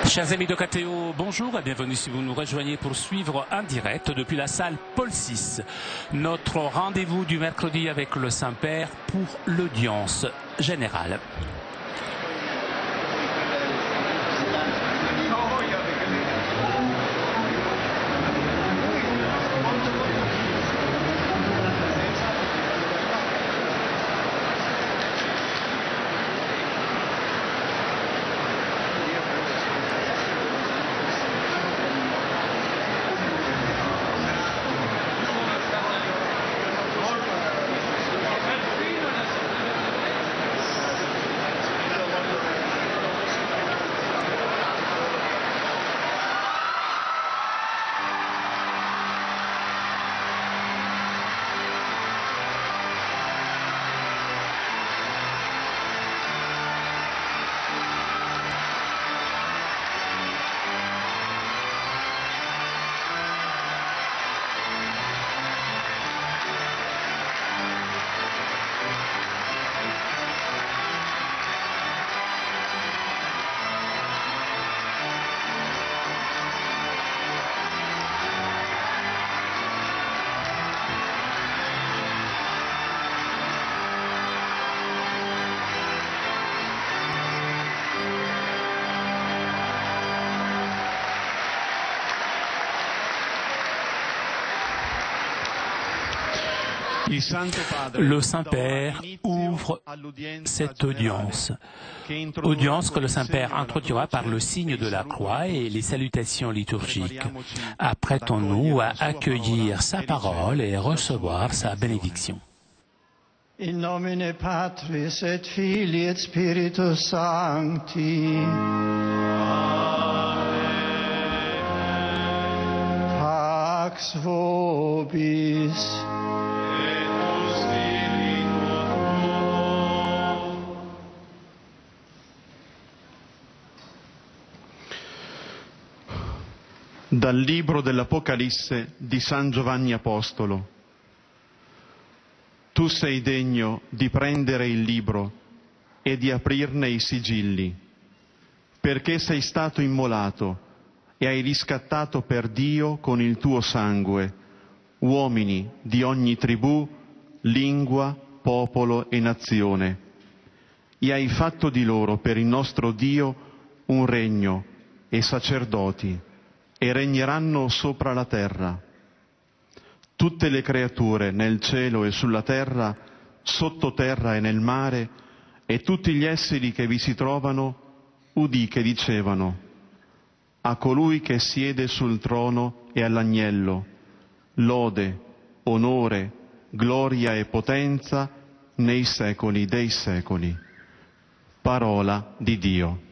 Chers amis de KTO, bonjour et bienvenue si vous nous rejoignez pour suivre en direct depuis la salle Paul VI. Notre rendez-vous du mercredi avec le Saint-Père pour l'audience générale. Le Saint-Père ouvre cette audience que le Saint-Père introduira par le signe de la croix et les salutations liturgiques. Apprêtons-nous à accueillir sa parole et recevoir sa bénédiction. In nomine Patris et Filii et Spiritus Sancti. Pax vobis. Dal libro dell'Apocalisse di San Giovanni Apostolo. Tu sei degno di prendere il libro e di aprirne i sigilli, perché sei stato immolato e hai riscattato per Dio con il tuo sangue uomini di ogni tribù, lingua, popolo e nazione, e hai fatto di loro per il nostro Dio un regno e sacerdoti, e regneranno sopra la terra. Tutte le creature nel cielo e sulla terra, sottoterra e nel mare, e tutti gli esseri che vi si trovano, udì che dicevano: a colui che siede sul trono e all'agnello, lode, onore, gloria e potenza nei secoli dei secoli. Parola di Dio.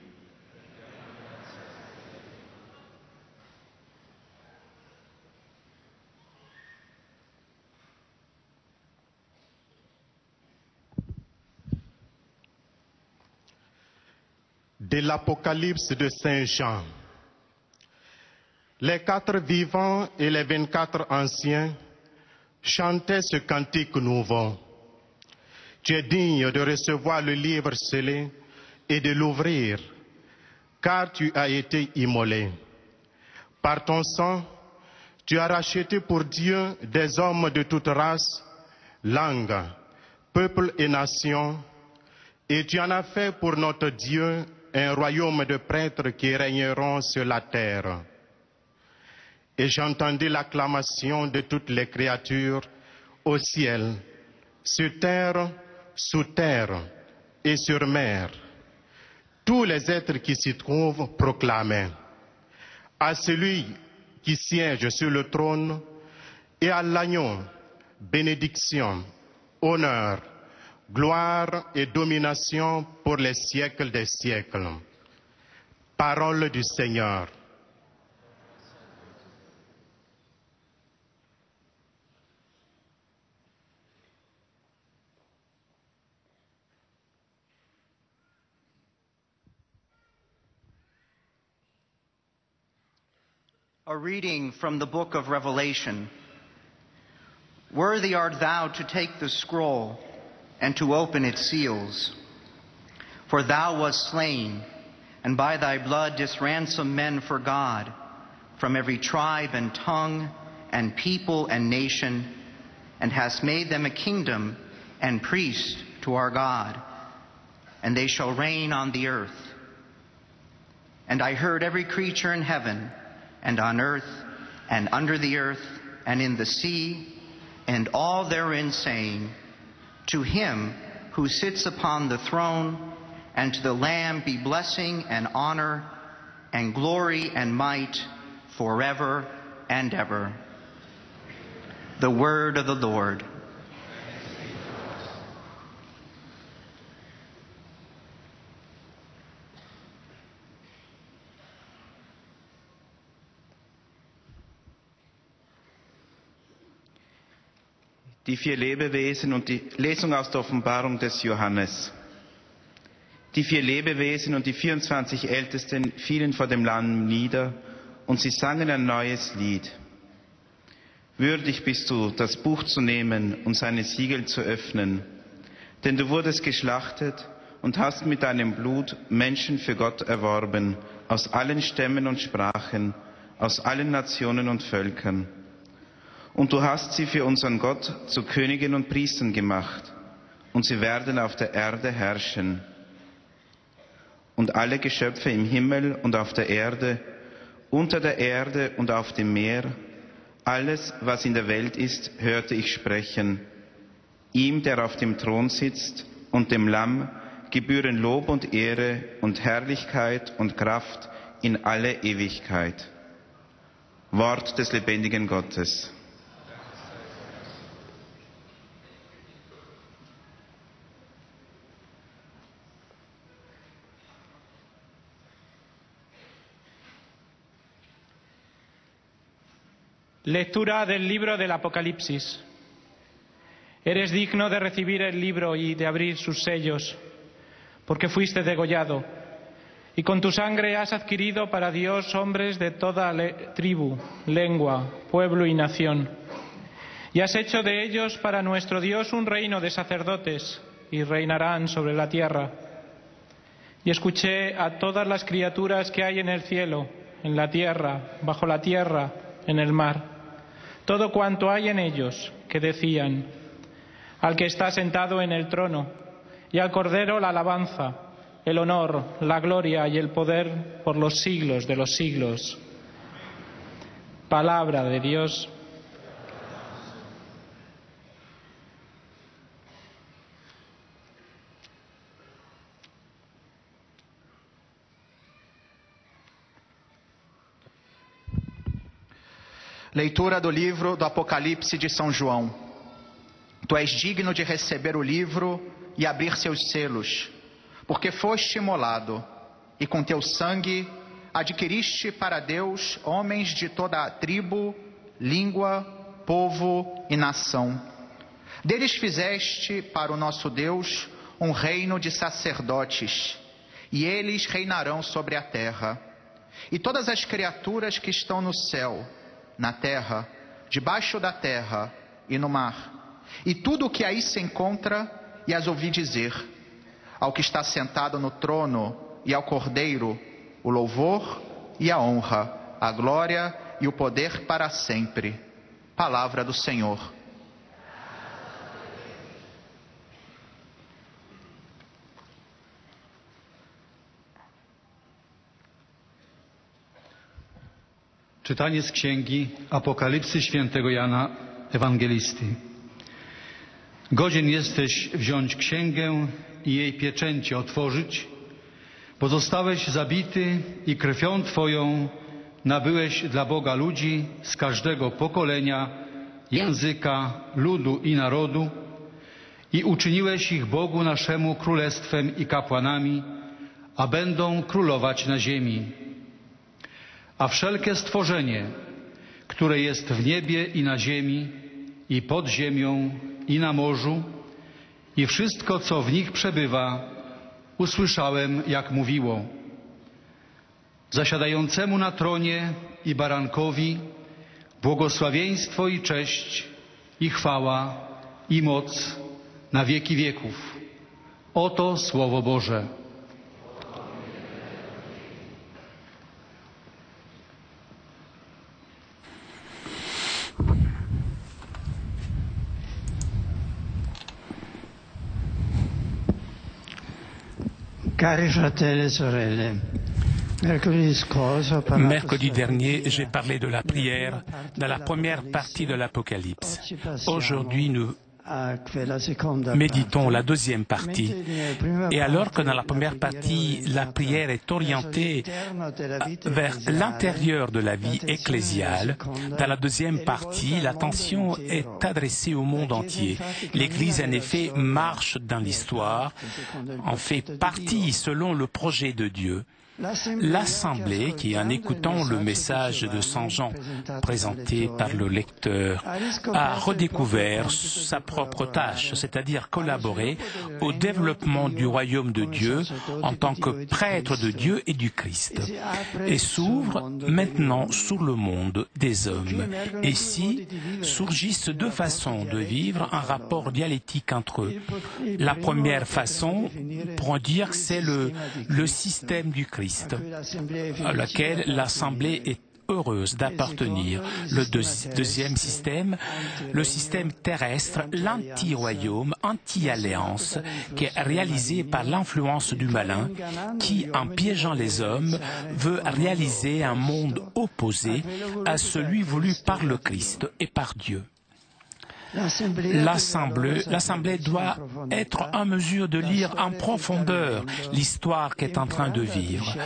De l'Apocalypse de Saint Jean. Les 4 vivants et les 24 anciens chantaient ce cantique nouveau. Tu es digne de recevoir le livre scellé et de l'ouvrir, car tu as été immolé. Par ton sang, tu as racheté pour Dieu des hommes de toute race, langue, peuple et nation, et tu en as fait pour notre Dieu un royaume de prêtres qui régneront sur la terre. Et j'entendis l'acclamation de toutes les créatures au ciel, sur terre, sous terre et sur mer. Tous les êtres qui s'y trouvent proclamaient: à celui qui siège sur le trône et à l'agneau, bénédiction, honneur, gloire et domination pour les siècles des siècles. Parole du Seigneur. A reading from the book of Revelation. Worthy art thou to take the scroll and to open its seals. For thou wast slain, and by thy blood didst ransom men for God from every tribe and tongue and people and nation, and hast made them a kingdom and priests to our God, and they shall reign on the earth. And I heard every creature in heaven and on earth and under the earth and in the sea and all therein saying, to him who sits upon the throne and to the Lamb be blessing and honor and glory and might forever and ever. The word of the Lord. Die vier Lebewesen und die Lesung aus der Offenbarung des Johannes. Die vier Lebewesen und die 24 Ältesten fielen vor dem Lamm nieder und sie sangen ein neues Lied. Würdig bist du, das Buch zu nehmen und seine Siegel zu öffnen, denn du wurdest geschlachtet und hast mit deinem Blut Menschen für Gott erworben, aus allen Stämmen und Sprachen, aus allen Nationen und Völkern. Und du hast sie für unseren Gott zu Königen und Priestern gemacht, und sie werden auf der Erde herrschen. Und alle Geschöpfe im Himmel und auf der Erde, unter der Erde und auf dem Meer, alles, was in der Welt ist, hörte ich sprechen. Ihm, der auf dem Thron sitzt, und dem Lamm gebühren Lob und Ehre und Herrlichkeit und Kraft in alle Ewigkeit. Wort des lebendigen Gottes. Lectura del libro del Apocalipsis. Eres digno de recibir el libro y de abrir sus sellos, porque fuiste degollado, y con tu sangre has adquirido para Dios hombres de toda tribu, lengua, pueblo y nación. Y has hecho de ellos para nuestro Dios un reino de sacerdotes, y reinarán sobre la tierra. Y escuché a todas las criaturas que hay en el cielo, en la tierra, bajo la tierra, en el mar, todo cuanto hay en ellos, que decían: al que está sentado en el trono y al Cordero la alabanza, el honor, la gloria y el poder por los siglos de los siglos. Palabra de Dios. Leitura do livro do Apocalipse de São João. Tu és digno de receber o livro e abrir seus selos, porque foste imolado, e com teu sangue adquiriste para Deus homens de toda a tribo, língua, povo e nação. Deles fizeste para o nosso Deus um reino de sacerdotes, e eles reinarão sobre a terra. E todas as criaturas que estão no céu, na terra, debaixo da terra e no mar, e tudo o que aí se encontra, e as ouvi dizer: ao que está sentado no trono e ao Cordeiro, o louvor e a honra, a glória e o poder para sempre. Palavra do Senhor. Czytanie z Księgi Apokalipsy świętego Jana Ewangelisty. Godzien jesteś wziąć księgę i jej pieczęcie otworzyć, bo zostałeś zabity i krwią Twoją nabyłeś dla Boga ludzi z każdego pokolenia, języka, ludu i narodu i uczyniłeś ich Bogu naszemu królestwem i kapłanami, a będą królować na ziemi. A wszelkie stworzenie, które jest w niebie i na ziemi, i pod ziemią, i na morzu, i wszystko, co w nich przebywa, usłyszałem, jak mówiło: zasiadającemu na tronie i barankowi błogosławieństwo i cześć, i chwała, i moc na wieki wieków. Oto Słowo Boże. Mercredi dernier, j'ai parlé de la prière dans la première partie de l'Apocalypse. Aujourd'hui, nous méditons la deuxième partie. Et alors que dans la première partie, la prière est orientée vers l'intérieur de la vie ecclésiale, dans la deuxième partie, l'attention est adressée au monde entier. L'Église, en effet, marche dans l'histoire, en fait partie selon le projet de Dieu. L'Assemblée, qui en écoutant le message de Saint Jean présenté par le lecteur, a redécouvert sa propre tâche, c'est-à-dire collaborer au développement du royaume de Dieu en tant que prêtre de Dieu et du Christ, et s'ouvre maintenant sur le monde des hommes. Ici surgissent deux façons de vivre un rapport dialectique entre eux. La première façon, pour dire, c'est le système du Christ, à laquelle l'Assemblée est heureuse d'appartenir. Le deuxième système, le système terrestre, l'anti-royaume, anti-alliance, qui est réalisé par l'influence du malin, qui, en piégeant les hommes, veut réaliser un monde opposé à celui voulu par le Christ et par Dieu. L'Assemblée doit être en mesure de lire en profondeur l'histoire qu'elle est en train de vivre,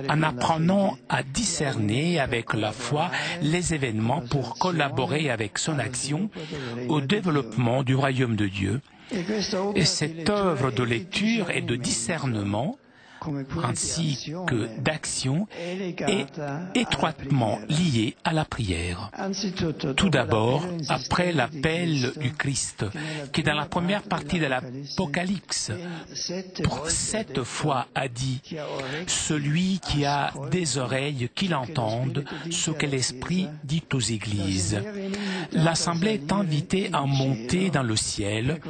en apprenant à discerner avec la foi les événements pour collaborer avec son action au développement du royaume de Dieu. Et cette œuvre de lecture et de discernement, ainsi que d'action, est étroitement liée à la prière. Tout d'abord, après l'appel du Christ, qui dans la première partie de l'Apocalypse, pour 7 fois a dit « Celui qui a des oreilles, qu'il entende ce que l'Esprit dit aux églises ». L'Assemblée est invitée à monter dans le ciel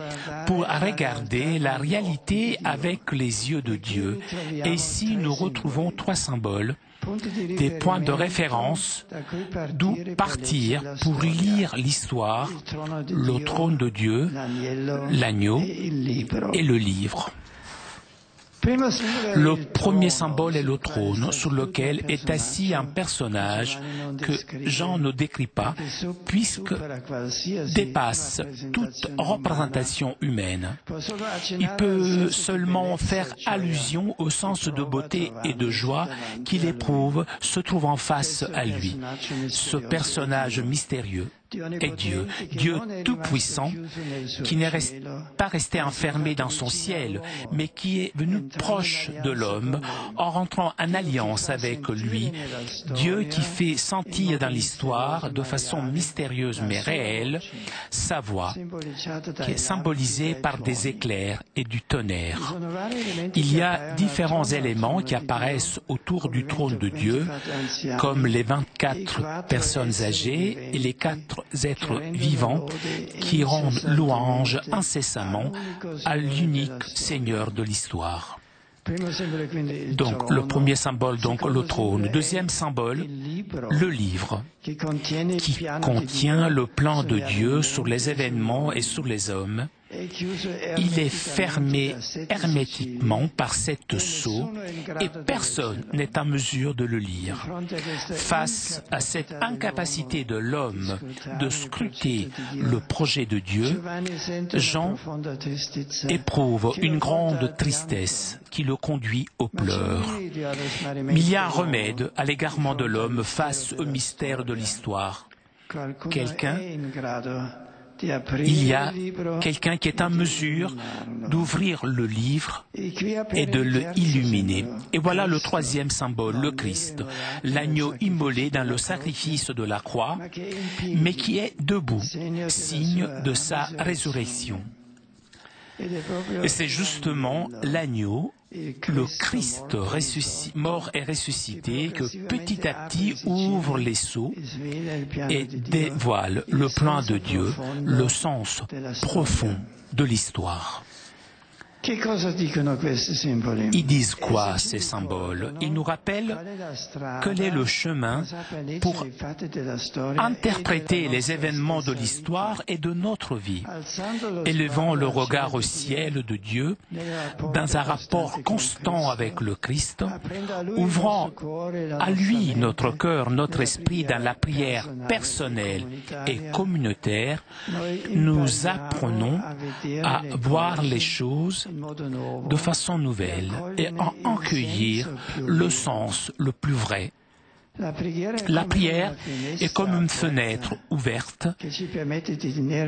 pour regarder la réalité avec les yeux de Dieu. Et ici, nous retrouvons 3 symboles, des points de référence d'où partir pour lire l'histoire, le trône de Dieu, l'agneau et le livre. Le premier symbole est le trône sur lequel est assis un personnage que Jean ne décrit pas, puisque dépasse toute représentation humaine. Il peut seulement faire allusion au sens de beauté et de joie qu'il éprouve se trouvant face à lui. Ce personnage mystérieux est Dieu, Dieu tout-puissant, qui n'est pas resté enfermé dans son ciel, mais qui est venu proche de l'homme en rentrant en alliance avec lui, Dieu qui fait sentir dans l'histoire, de façon mystérieuse mais réelle, sa voix, qui est symbolisée par des éclairs et du tonnerre. Il y a différents éléments qui apparaissent autour du trône de Dieu, comme les 24 personnes âgées et les 4 êtres vivants qui rendent louange incessamment à l'unique Seigneur de l'histoire. Donc, le premier symbole, donc, le trône. Le deuxième symbole, le livre, qui contient le plan de Dieu sur les événements et sur les hommes. Il est fermé hermétiquement par 7 sceaux et personne n'est en mesure de le lire. Face à cette incapacité de l'homme de scruter le projet de Dieu, Jean éprouve une grande tristesse qui le conduit aux pleurs. Mais il y a un remède à l'égarement de l'homme face au mystère de l'histoire. Il y a quelqu'un qui est en mesure d'ouvrir le livre et de l'illuminer. Et voilà le troisième symbole, le Christ, l'agneau immolé dans le sacrifice de la croix, mais qui est debout, signe de sa résurrection. Et c'est justement l'agneau, le Christ mort et ressuscité, que petit à petit ouvre les sceaux et dévoile le plan de Dieu, le sens profond de l'histoire. Ils disent quoi, ces symboles? Ils nous rappellent quel est le chemin pour interpréter les événements de l'histoire et de notre vie, élevant le regard au ciel de Dieu dans un rapport constant avec le Christ, ouvrant à lui notre cœur, notre esprit dans la prière personnelle et communautaire. Nous apprenons à voir les choses de façon nouvelle et à en cueillir le sens le plus vrai. La prière est comme une fenêtre ouverte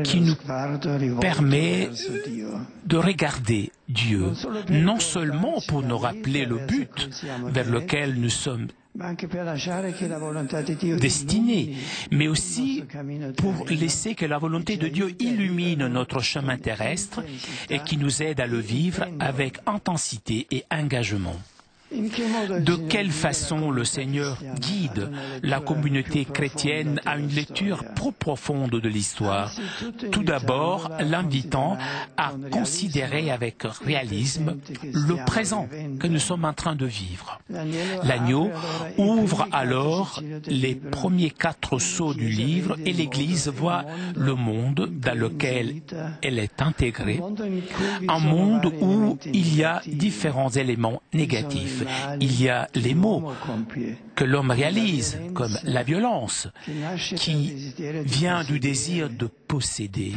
qui nous permet de regarder Dieu, non seulement pour nous rappeler le but vers lequel nous sommes destinés, mais aussi pour laisser que la volonté de Dieu illumine notre chemin terrestre et qui nous aide à le vivre avec intensité et engagement. De quelle façon le Seigneur guide la communauté chrétienne à une lecture trop profonde de l'histoire? Tout d'abord, l'invitant à considérer avec réalisme le présent que nous sommes en train de vivre. L'agneau ouvre alors les premiers 4 sceaux du livre et l'Église voit le monde dans lequel elle est intégrée, un monde où il y a différents éléments négatifs. Il y a les maux que l'homme réalise, comme la violence, qui vient du désir de posséder,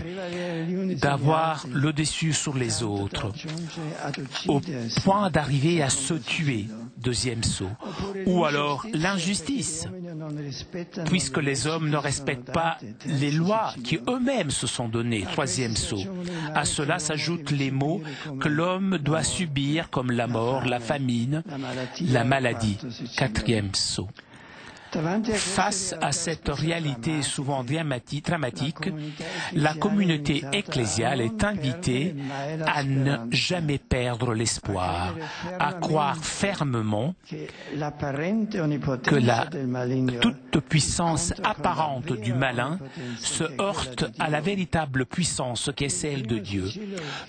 d'avoir le dessus sur les autres, au point d'arriver à se tuer, 2e sceau, ou alors l'injustice, puisque les hommes ne respectent pas les lois qui eux-mêmes se sont données, 3e sceau. À cela s'ajoutent les maux que l'homme doit subir, comme la mort, la famine, la maladie, 4e sceau. Face à cette réalité souvent dramatique, la communauté ecclésiale est invitée à ne jamais perdre l'espoir, à croire fermement que la toute-puissance apparente du malin se heurte à la véritable puissance qui est celle de Dieu.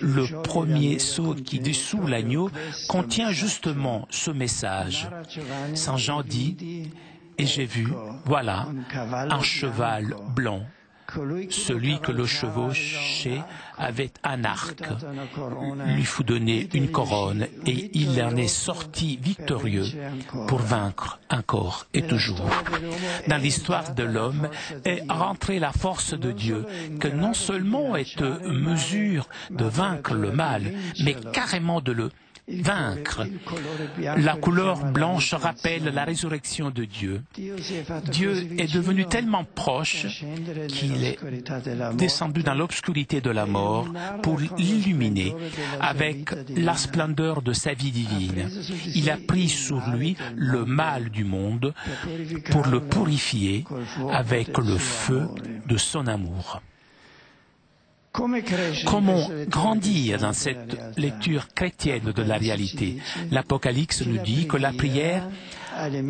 Le premier sceau qui dissout l'agneau contient justement ce message. Saint Jean dit: et j'ai vu, voilà, un cheval blanc. Celui que le chevauchait avait un arc, lui fut donné une couronne, et il en est sorti victorieux pour vaincre encore et toujours. Dans l'histoire de l'homme est rentrée la force de Dieu, que non seulement est mesure de vaincre le mal, mais carrément de le vaincre. La couleur blanche rappelle la résurrection de Dieu. Dieu est devenu tellement proche qu'il est descendu dans l'obscurité de la mort pour l'illuminer avec la splendeur de sa vie divine. Il a pris sur lui le mal du monde pour le purifier avec le feu de son amour. Comment grandir dans cette lecture chrétienne de la réalité? L'Apocalypse nous dit que la prière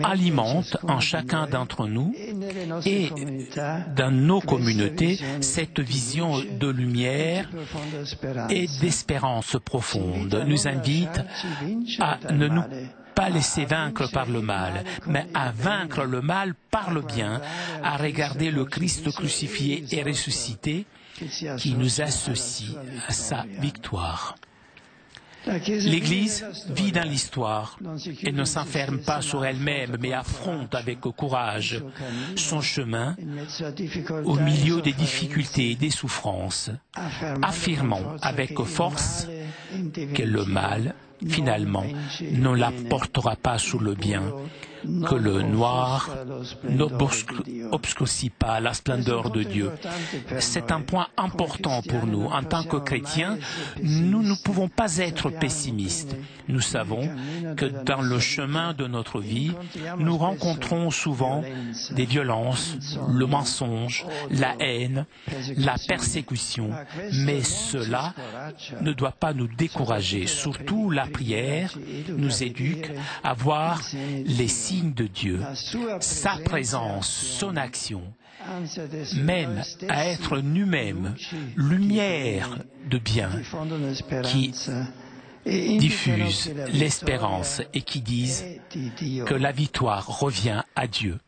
alimente en chacun d'entre nous et dans nos communautés cette vision de lumière et d'espérance profonde. Nous invite à ne nous pas laisser vaincre par le mal, mais à vaincre le mal par le bien, à regarder le Christ crucifié et ressuscité qui nous associe à sa victoire. L'Église vit dans l'histoire et ne s'enferme pas sur elle-même, mais affronte avec courage son chemin au milieu des difficultés et des souffrances, affirmant avec force que le mal, finalement, ne l'apportera pas sur le bien, que le noir n'obscurcit pas la splendeur de Dieu. C'est un point important pour nous. En tant que chrétiens, nous ne pouvons pas être pessimistes. Nous savons que dans le chemin de notre vie, nous rencontrons souvent des violences, le mensonge, la haine, la persécution, mais cela ne doit pas nous décourager. Surtout, la prière nous éduque à voir les signes de Dieu, sa présence, son action, même à être nous-mêmes lumière de bien qui diffusent l'espérance et qui disent que la victoire revient à Dieu.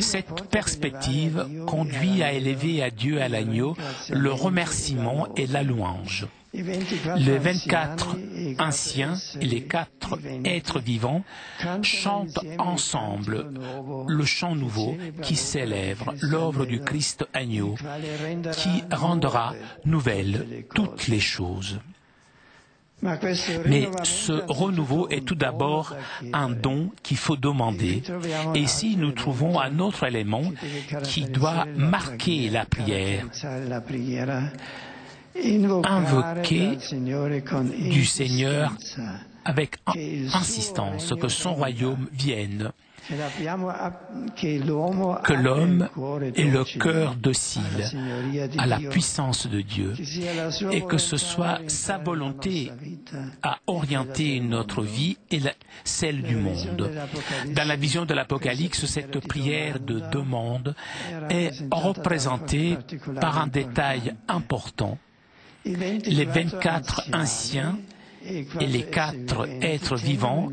Cette perspective conduit à élever à Dieu, à l'agneau, le remerciement et la louange. Les 24 anciens et les 4 êtres vivants chantent ensemble le chant nouveau qui célèbre l'œuvre du Christ agneau, qui rendra nouvelles toutes les choses. Mais ce renouveau est tout d'abord un don qu'il faut demander. Et ici, nous trouvons un autre élément qui doit marquer la prière. Invoquer du Seigneur avec insistance que son royaume vienne, que l'homme ait le cœur docile à la puissance de Dieu et que ce soit sa volonté à orienter notre vie et celle du monde. Dans la vision de l'Apocalypse, cette prière de demande est représentée par un détail important. Les 24 anciens et les 4 êtres vivants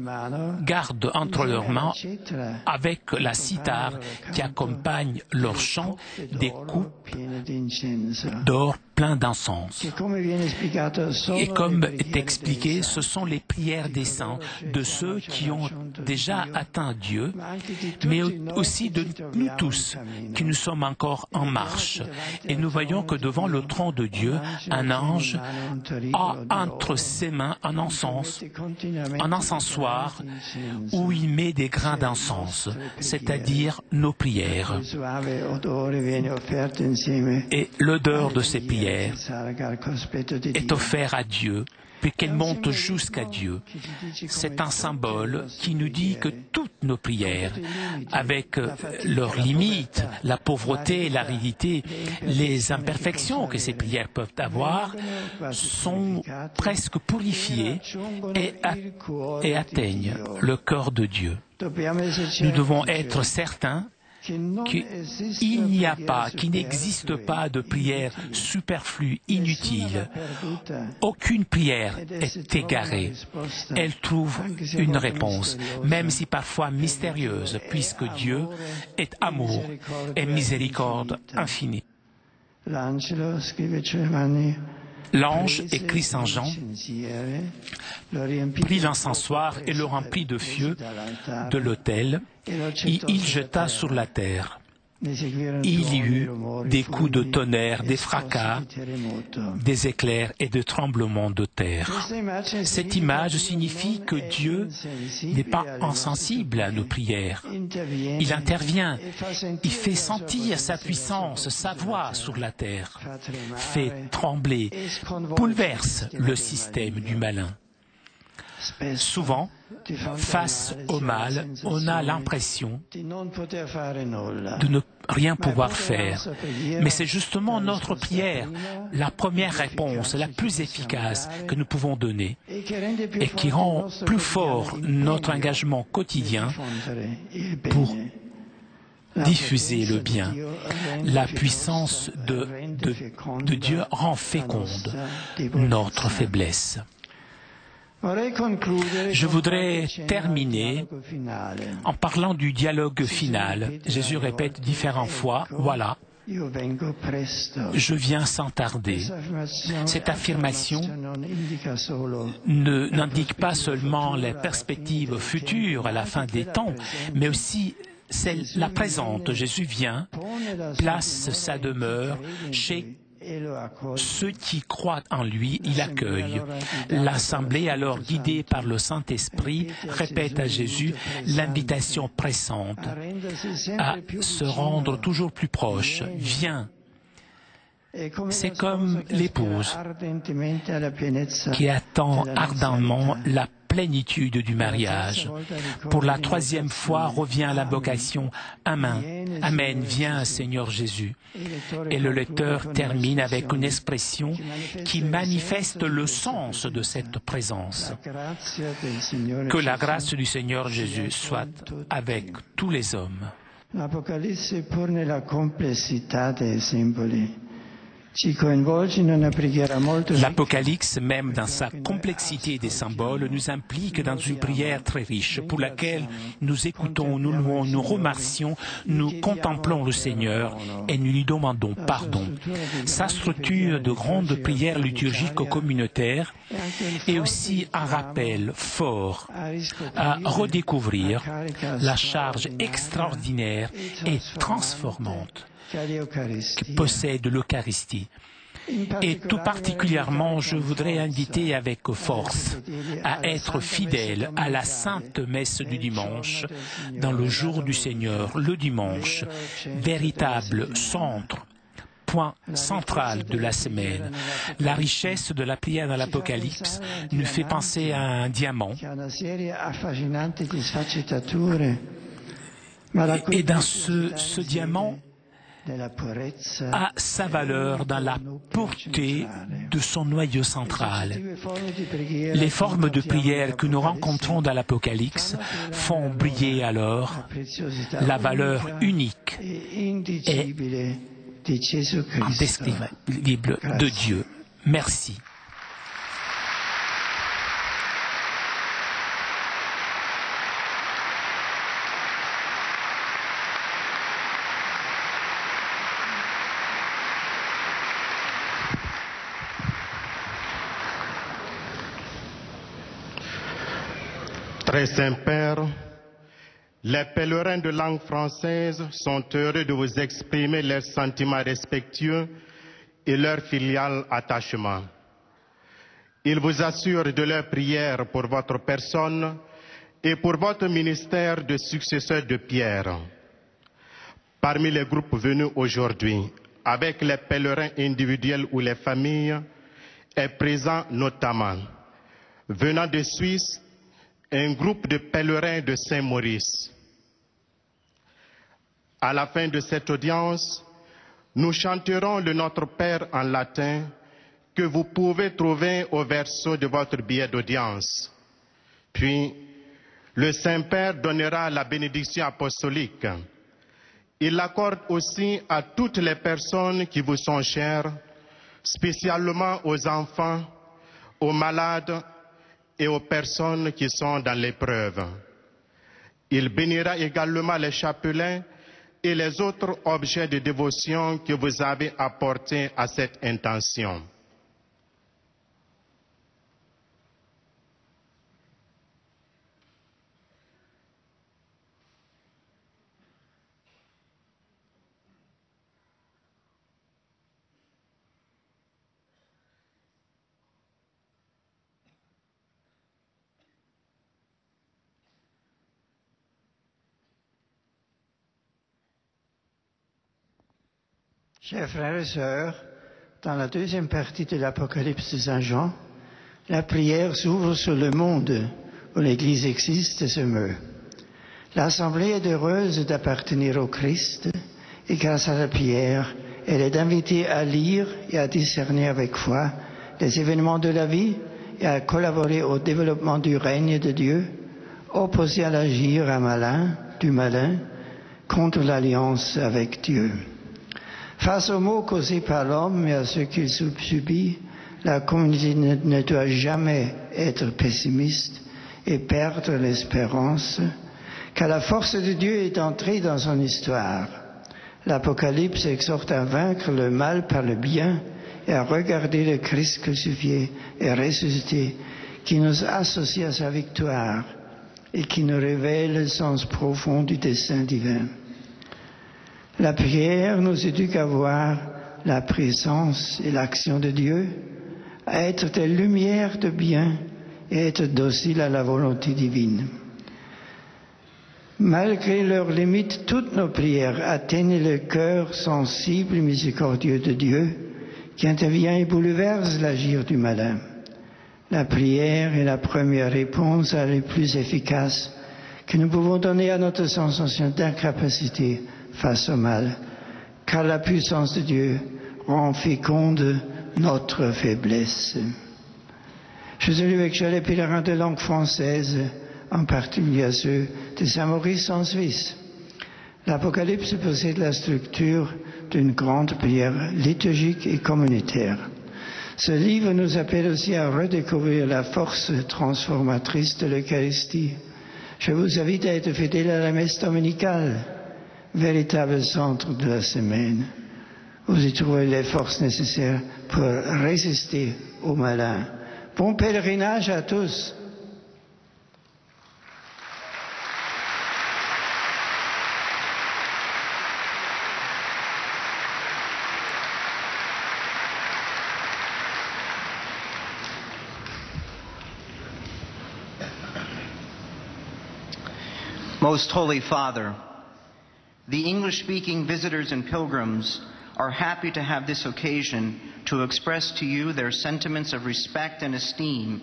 gardent entre leurs mains, avec la cithare qui accompagne leur chant, des coupes d'or plein d'encens. Et comme est expliqué, ce sont les prières des saints, de ceux qui ont déjà atteint Dieu, mais aussi de nous tous, qui nous sommes encore en marche. Et nous voyons que devant le trône de Dieu, un ange a entre ses mains un encensoir où il met des grains d'encens, c'est-à-dire nos prières. Et l'odeur de ces prières est offerte à Dieu, puis qu'elle monte jusqu'à Dieu. C'est un symbole qui nous dit que toutes nos prières, avec leurs limites, la pauvreté, l'aridité, les imperfections que ces prières peuvent avoir, sont presque purifiées et atteignent le cœur de Dieu. Nous devons être certains qu'il n'y a pas, qu'il n'existe pas de prière superflue, inutile. Aucune prière est égarée. Elle trouve une réponse, même si parfois mystérieuse, puisque Dieu est amour et miséricorde infinie. L'ange, écrit Saint Jean, prit l'encensoir et le remplit de feu de l'autel, et il jeta sur la terre. Il y eut des coups de tonnerre, des fracas, des éclairs et des tremblements de terre. Cette image signifie que Dieu n'est pas insensible à nos prières. Il intervient, il fait sentir sa puissance, sa voix sur la terre, fait trembler, bouleverse le système du malin. Souvent, face au mal, on a l'impression de ne rien pouvoir faire. Mais c'est justement notre prière, la première réponse, la plus efficace que nous pouvons donner et qui rend plus fort notre engagement quotidien pour diffuser le bien. La puissance de Dieu rend féconde notre faiblesse. Je voudrais terminer en parlant du dialogue final. Jésus répète différentes fois, « Voilà, je viens sans tarder ». Cette affirmation n'indique pas seulement les perspectives futures à la fin des temps, mais aussi la présente. Jésus vient, place sa demeure chez ceux qui croient en lui, il accueille. L'Assemblée, alors guidée par le Saint-Esprit, répète à Jésus l'invitation pressante à se rendre toujours plus proche. Viens. C'est comme l'épouse qui attend ardemment la plénitude du mariage. Pour la 3e fois revient l'invocation « Amen, Amen, viens Seigneur Jésus ». Et le lecteur termine avec une expression qui manifeste le sens de cette présence. Que la grâce du Seigneur Jésus soit avec tous les hommes. L'Apocalisse pur nella complessità dei simboli L'Apocalypse, même dans sa complexité des symboles, nous implique dans une prière très riche pour laquelle nous écoutons, nous louons, nous remercions, nous contemplons le Seigneur et nous lui demandons pardon. Sa structure de grande prière liturgique communautaire est aussi un rappel fort à redécouvrir la charge extraordinaire et transformante que possède l'Eucharistie. Et tout particulièrement, je voudrais inviter avec force à être fidèle à la sainte messe du dimanche, dans le jour du Seigneur, le dimanche, véritable centre, point central de la semaine. La richesse de la prière dans l'Apocalypse nous fait penser à un diamant. Et dans ce diamant, a sa valeur dans la pureté de son noyau central. Les formes de prière que nous rencontrons dans l'Apocalypse font briller alors la valeur unique et indescriptible de Dieu. Merci. Très Saint-Père, les pèlerins de langue française sont heureux de vous exprimer leurs sentiments respectueux et leur filial attachement. Ils vous assurent de leur prière pour votre personne et pour votre ministère de successeur de Pierre. Parmi les groupes venus aujourd'hui, avec les pèlerins individuels ou les familles, est présent notamment, venant de Suisse, un groupe de pèlerins de Saint-Maurice. À la fin de cette audience, nous chanterons le Notre Père en latin que vous pouvez trouver au verso de votre billet d'audience. Puis, le Saint-Père donnera la bénédiction apostolique. Il l'accorde aussi à toutes les personnes qui vous sont chères, spécialement aux enfants, aux malades et aux personnes qui sont dans l'épreuve. Il bénira également les chapelains et les autres objets de dévotion que vous avez apportés à cette intention. Chers frères et sœurs, dans la deuxième partie de l'Apocalypse de Saint Jean, la prière s'ouvre sur le monde où l'Église existe et se meut. L'Assemblée est heureuse d'appartenir au Christ et grâce à la prière, elle est invitée à lire et à discerner avec foi les événements de la vie et à collaborer au développement du règne de Dieu, opposé à l'agir du malin contre l'alliance avec Dieu. Face aux maux causés par l'homme et à ce qu'il subit, la communauté ne doit jamais être pessimiste et perdre l'espérance, car la force de Dieu est entrée dans son histoire. L'Apocalypse exhorte à vaincre le mal par le bien et à regarder le Christ crucifié et ressuscité qui nous associe à sa victoire et qui nous révèle le sens profond du dessein divin. La prière nous éduque à voir la présence et l'action de Dieu, à être des lumières de bien et être docile à la volonté divine. Malgré leurs limites, toutes nos prières atteignent le cœur sensible et miséricordieux de Dieu qui intervient et bouleverse l'agir du malin. La prière est la première réponse la plus efficace que nous pouvons donner à notre sensation d'incapacité face au mal, car la puissance de Dieu rend féconde notre faiblesse. Je salue avec joie les pèlerins de langue française, en particulier à ceux de Saint-Maurice en Suisse. L'Apocalypse possède la structure d'une grande prière liturgique et communautaire. Ce livre nous appelle aussi à redécouvrir la force transformatrice de l'Eucharistie. Je vous invite à être fidèle à la messe dominicale, véritable centre de la semaine. Vous y trouverez les forces nécessaires pour résister au malin. Bon pèlerinage à tous. Most Holy Father, the English-speaking visitors and pilgrims are happy to have this occasion to express to you their sentiments of respect and esteem,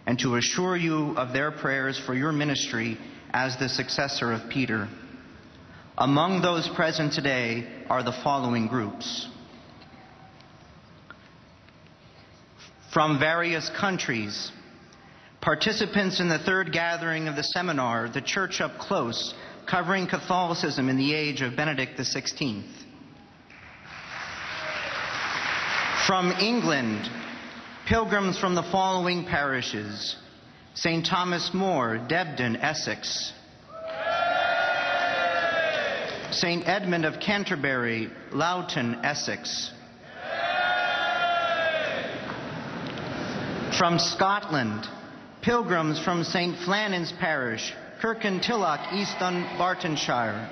and to assure you of their prayers for your ministry as the successor of Peter. Among those present today are the following groups. From various countries, participants in the third gathering of the seminar, The Church Up Close, covering Catholicism in the age of Benedict XVI. From England, pilgrims from the following parishes: St. Thomas More, Debden, Essex; St. Edmund of Canterbury, Loughton, Essex; from Scotland, pilgrims from St. Flannan's Parish, Kirkintilloch, East Dunbartonshire;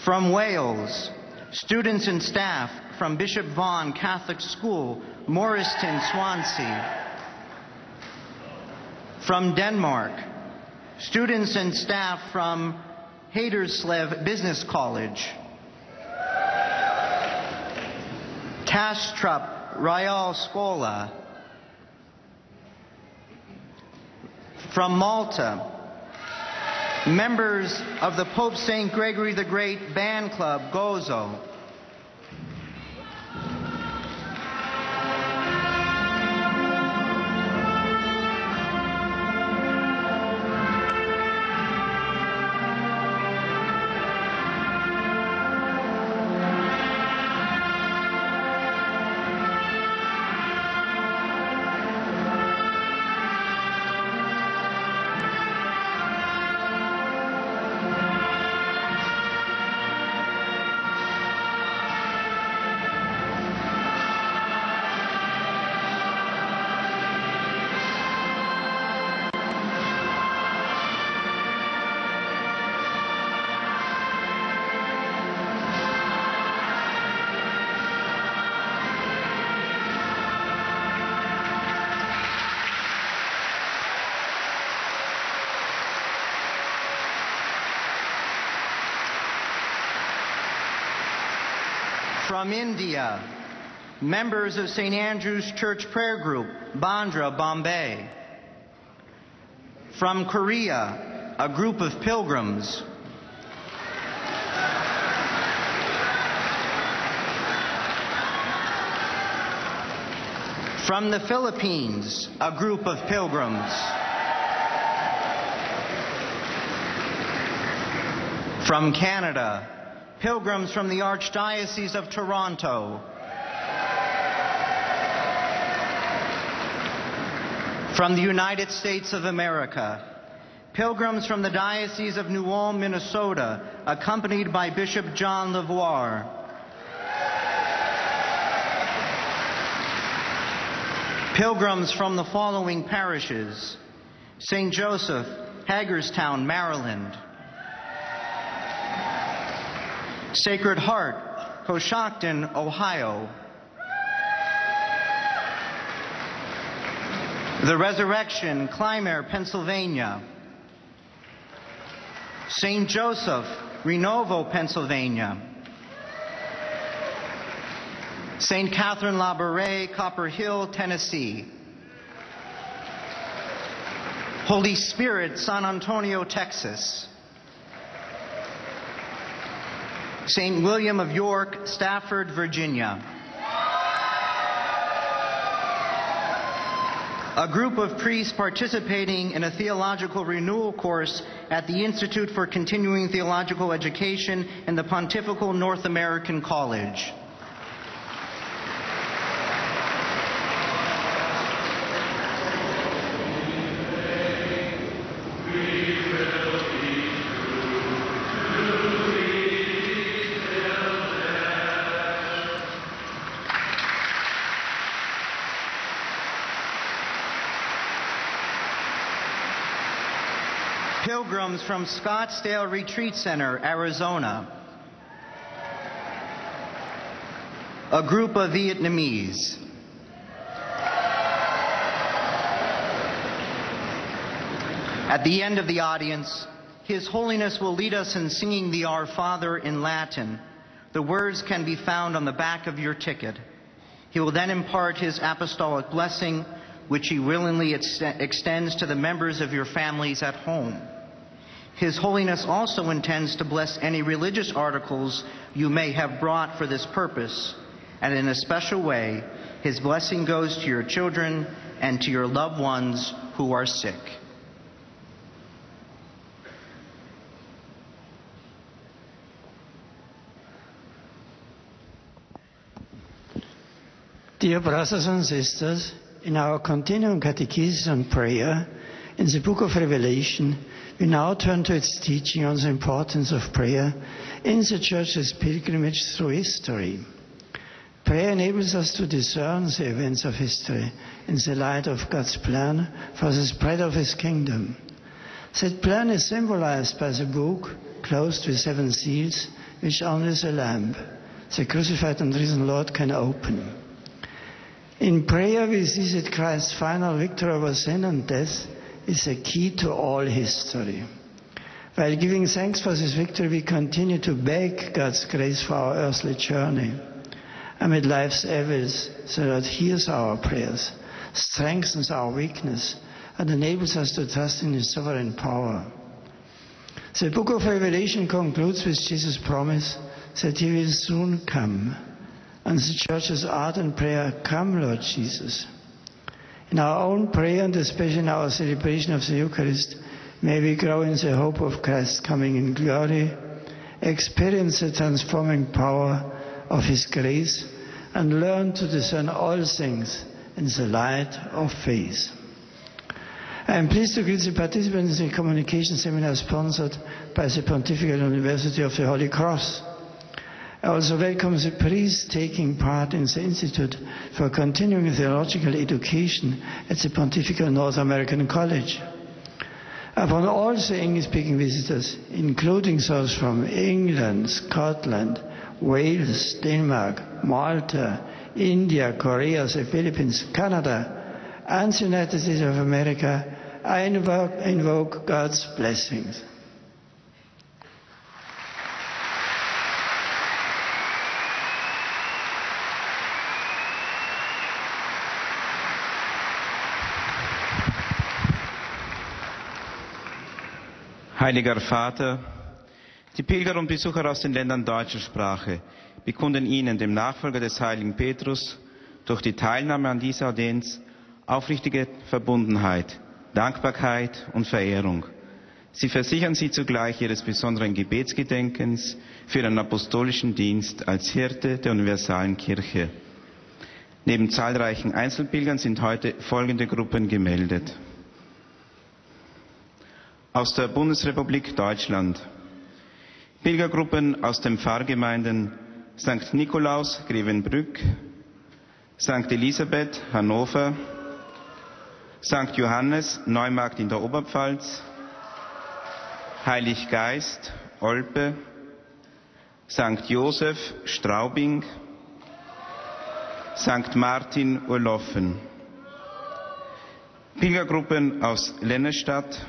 from Wales, students and staff from Bishop Vaughan Catholic School, Morriston, Swansea; from Denmark, students and staff from Haderslev Business College; Tastrup Royal Scola; from Malta, members of the Pope St. Gregory the Great Band Club, Gozo; from India, members of St. Andrew's Church Prayer Group, Bandra, Bombay; from Korea, a group of pilgrims; from the Philippines, a group of pilgrims; from Canada, pilgrims from the Archdiocese of Toronto; from the United States of America, pilgrims from the Diocese of New Ulm, Minnesota, accompanied by Bishop John Lavoie; pilgrims from the following parishes: St. Joseph, Hagerstown, Maryland; Sacred Heart, Coshocton, Ohio; The Resurrection, Clymer, Pennsylvania; St. Joseph, Renovo, Pennsylvania; St. Catherine Labouré, Copper Hill, Tennessee; Holy Spirit, San Antonio, Texas; St. William of York, Stafford, Virginia; A group of priests participating in a theological renewal course at the Institute for Continuing Theological Education in the Pontifical North American College. Pilgrims from Scottsdale Retreat Center, Arizona. A group of Vietnamese. At the end of the audience, His Holiness will lead us in singing the Our Father in Latin. The words can be found on the back of your ticket. He will then impart his apostolic blessing, which he willingly extends to the members of your families at home. His Holiness also intends to bless any religious articles you may have brought for this purpose, and in a special way, his blessing goes to your children and to your loved ones who are sick. Dear brothers and sisters, in our continuing catechesis on prayer, in the book of Revelation, we now turn to its teaching on the importance of prayer in the Church's pilgrimage through history. Prayer enables us to discern the events of history in the light of God's plan for the spread of His kingdom. That plan is symbolized by the book, closed with 7 seals, which only the Lamb, the crucified and risen Lord, can open. In prayer, we see that Christ's final victory over sin and death is a key to all history. While giving thanks for this victory, we continue to beg God's grace for our earthly journey. Amid life's evils, the Lord hears our prayers, strengthens our weakness, and enables us to trust in His sovereign power. The book of Revelation concludes with Jesus' promise that He will soon come. And the Church's ardent prayer, "Come, Lord Jesus." In our own prayer, and especially in our celebration of the Eucharist, may we grow in the hope of Christ's coming in glory, experience the transforming power of His grace, and learn to discern all things in the light of faith. I am pleased to greet the participants in the communication seminar sponsored by the Pontifical University of the Holy Cross. I also welcome the priests taking part in the Institute for Continuing Theological Education at the Pontifical North American College. Upon all the English-speaking visitors, including those from England, Scotland, Wales, Denmark, Malta, India, Korea, the Philippines, Canada, and the United States of America, I invoke God's blessings. Heiliger Vater, die Pilger und Besucher aus den Ländern deutscher Sprache bekunden Ihnen, dem Nachfolger des heiligen Petrus, durch die Teilnahme an dieser Audienz aufrichtige Verbundenheit, Dankbarkeit und Verehrung. Sie versichern Sie zugleich Ihres besonderen Gebetsgedenkens für Ihren apostolischen Dienst als Hirte der universalen Kirche. Neben zahlreichen Einzelpilgern sind heute folgende Gruppen gemeldet. Aus der Bundesrepublik Deutschland. Pilgergruppen aus den Pfarrgemeinden St. Nikolaus, Grevenbrück, St. Elisabeth, Hannover, St. Johannes, Neumarkt in der Oberpfalz, Heilig Geist, Olpe, St. Josef, Straubing, St. Martin, Urloffen. Pilgergruppen aus Lennestadt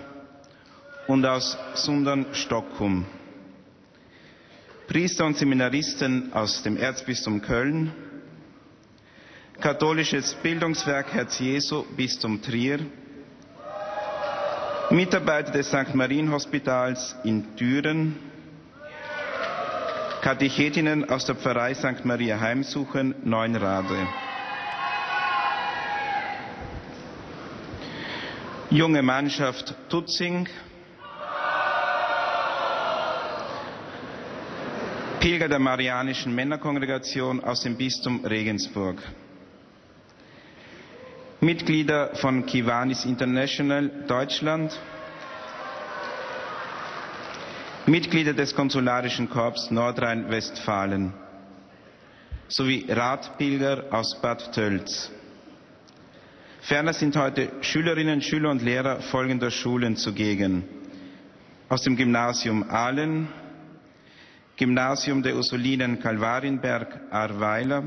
und aus Sundern, Stockholm. Priester und Seminaristen aus dem Erzbistum Köln, Katholisches Bildungswerk Herz Jesu, Bistum Trier, Mitarbeiter des St. Marienhospitals in Düren, Katechetinnen aus der Pfarrei St. Maria Heimsuchen, Neunrade. Junge Mannschaft Tutzing, Pilger der Marianischen Männerkongregation aus dem Bistum Regensburg, Mitglieder von Kiwanis International Deutschland, Mitglieder des Konsularischen Korps Nordrhein-Westfalen sowie Radpilger aus Bad Tölz. Ferner sind heute Schülerinnen, Schüler und Lehrer folgender Schulen zugegen: aus dem Gymnasium Ahlen, Gymnasium der Ursulinen Kalvarienberg Ahrweiler,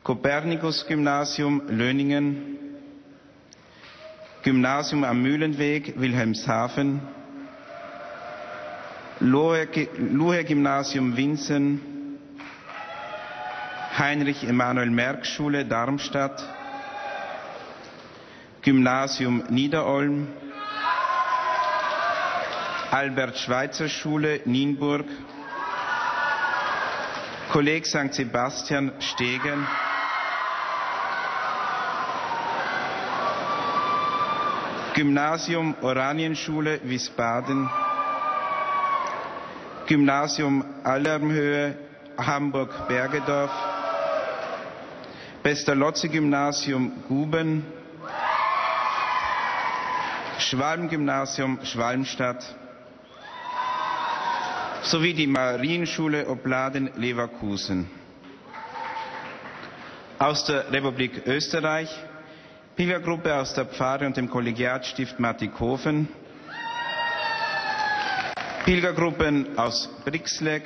Kopernikus-Gymnasium Löningen, Gymnasium am Mühlenweg Wilhelmshaven, Luhe-Gymnasium Winsen, Heinrich-Emanuel-Merck-Schule Darmstadt, Gymnasium Niederolm, Albert-Schweitzer-Schule Nienburg, Kolleg St. Sebastian Stegen, Gymnasium Oranienschule Wiesbaden, Gymnasium Allermhöhe Hamburg-Bergedorf, Pestalozzi-Gymnasium Guben, Schwalm-Gymnasium Schwalmstadt sowie die Marienschule Opladen Leverkusen. Aus der Republik Österreich Pilgergruppe aus der Pfarre und dem Kollegiatstift Mattighofen, Pilgergruppen aus Brixlegg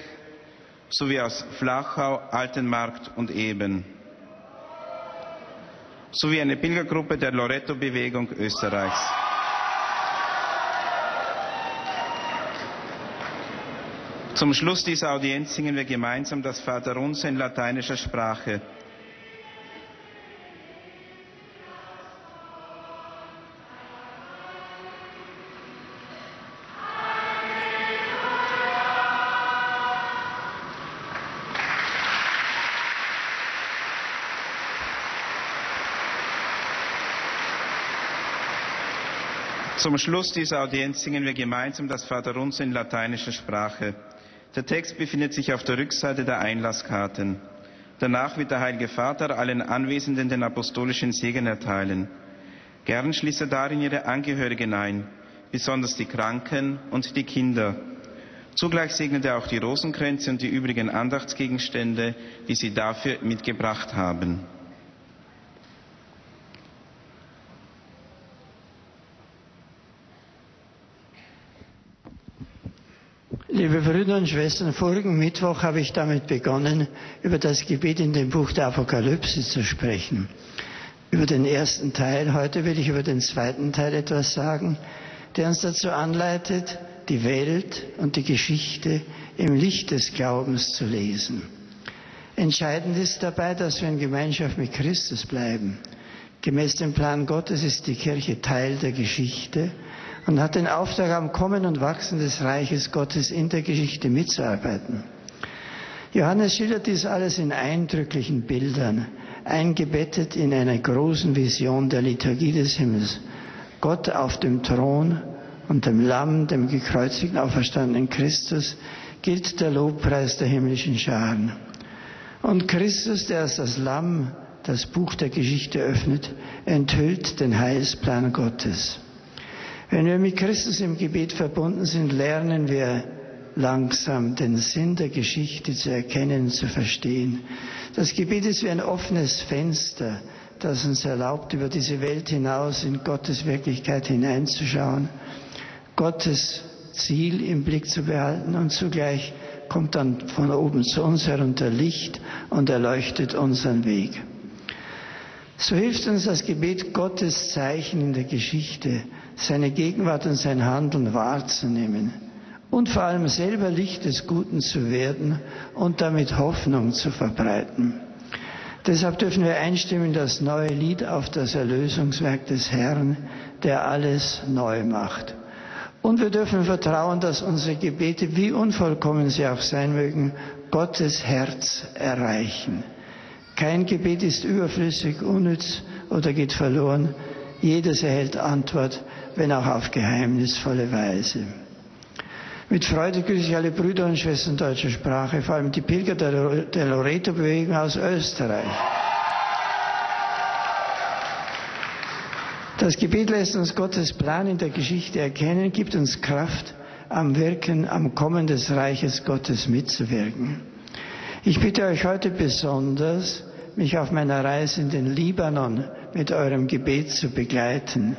sowie aus Flachau, Altenmarkt und Eben, sowie eine Pilgergruppe der Loretto-Bewegung Österreichs. Zum Schluss dieser Audienz singen wir gemeinsam das Vaterunser in lateinischer Sprache. Zum Schluss dieser Audienz singen wir gemeinsam das Vaterunser in lateinischer Sprache. Der Text befindet sich auf der Rückseite der Einlasskarten. Danach wird der Heilige Vater allen Anwesenden den apostolischen Segen erteilen. Gern schließt er darin ihre Angehörigen ein, besonders die Kranken und die Kinder. Zugleich segnet er auch die Rosenkränze und die übrigen Andachtsgegenstände, die sie dafür mitgebracht haben. Liebe Brüder und Schwestern, vorigen Mittwoch habe ich damit begonnen, über das Gebet in dem Buch der Apokalypse zu sprechen. Über den ersten Teil. Heute will ich über den zweiten Teil etwas sagen, der uns dazu anleitet, die Welt und die Geschichte im Licht des Glaubens zu lesen. Entscheidend ist dabei, dass wir in Gemeinschaft mit Christus bleiben. Gemäß dem Plan Gottes ist die Kirche Teil der Geschichte und hat den Auftrag, am Kommen und Wachsen des Reiches Gottes in der Geschichte mitzuarbeiten. Johannes schildert dies alles in eindrücklichen Bildern, eingebettet in einer großen Vision der Liturgie des Himmels. Gott auf dem Thron und dem Lamm, dem gekreuzigten, auferstandenen Christus, gilt der Lobpreis der himmlischen Scharen. Und Christus, der als das Lamm das Buch der Geschichte öffnet, enthüllt den Heilsplan Gottes. Wenn wir mit Christus im Gebet verbunden sind, lernen wir langsam den Sinn der Geschichte zu erkennen und zu verstehen. Das Gebet ist wie ein offenes Fenster, das uns erlaubt, über diese Welt hinaus in Gottes Wirklichkeit hineinzuschauen, Gottes Ziel im Blick zu behalten, und zugleich kommt dann von oben zu uns herunter Licht und erleuchtet unseren Weg. So hilft uns das Gebet, Gottes Zeichen in der Geschichte, seine Gegenwart und sein Handeln wahrzunehmen und vor allem selber Licht des Guten zu werden und damit Hoffnung zu verbreiten. Deshalb dürfen wir einstimmen in das neue Lied auf das Erlösungswerk des Herrn, der alles neu macht. Und wir dürfen vertrauen, dass unsere Gebete, wie unvollkommen sie auch sein mögen, Gottes Herz erreichen. Kein Gebet ist überflüssig, unnütz oder geht verloren. Jedes erhält Antwort, wenn auch auf geheimnisvolle Weise. Mit Freude grüße ich alle Brüder und Schwestern deutscher Sprache, vor allem die Pilger der Loreto-Bewegung aus Österreich. Das Gebet lässt uns Gottes Plan in der Geschichte erkennen, gibt uns Kraft, am Wirken, am Kommen des Reiches Gottes mitzuwirken. Ich bitte euch heute besonders, mich auf meiner Reise in den Libanon mit eurem Gebet zu begleiten.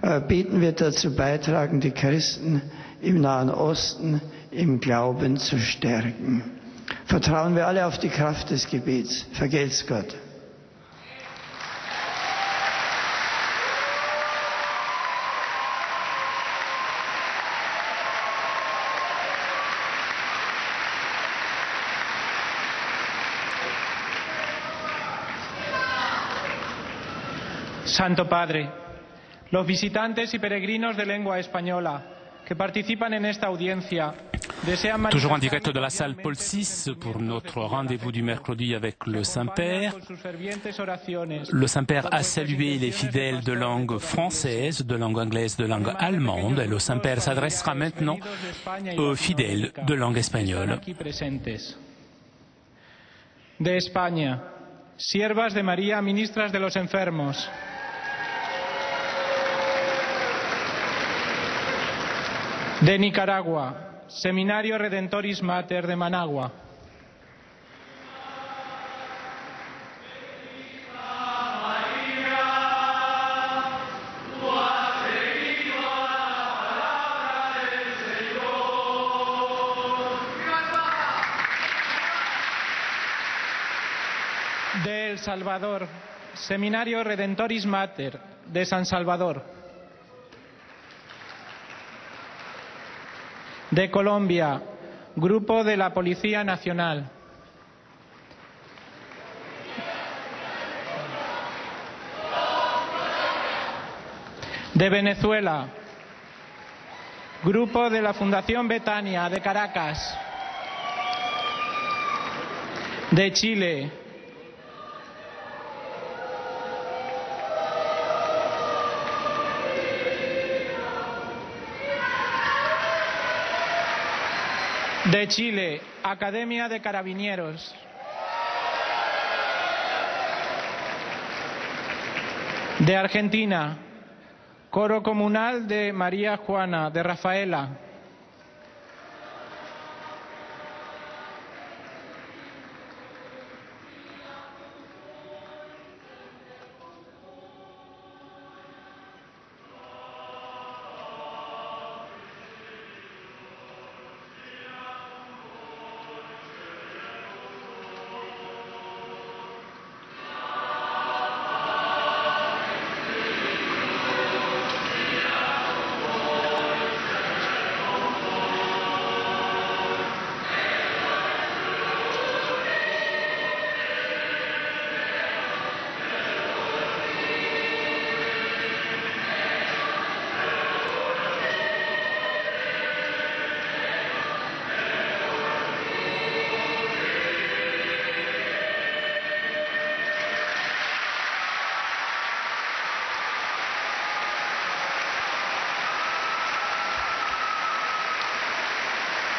Euer Beten wird dazu beitragen, die Christen im Nahen Osten im Glauben zu stärken. Vertrauen wir alle auf die Kraft des Gebets. Vergelt's Gott. Santo Padre, los visitantes y peregrinos de lengua española que participan en esta audiencia desean Toujours en direct de la salle Paul VI pour notre rendez-vous du mercredi avec le Saint-Père. Le Saint-Père a salué les fidèles de langue française, de langue anglaise, de langue allemande. Et le Saint-Père s'adressera maintenant aux fidèles de langue espagnole. De España, siervas de María, ministras de los enfermos. De Nicaragua, Seminario Redentoris Mater de Managua. De El Salvador, Seminario Redentoris Mater de San Salvador. De Colombia, Grupo de la Policía Nacional. De Venezuela, Grupo de la Fundación Betania de Caracas. De Chile, Academia de Carabineros. De Argentina, Coro Comunal de María Juana de Rafaela.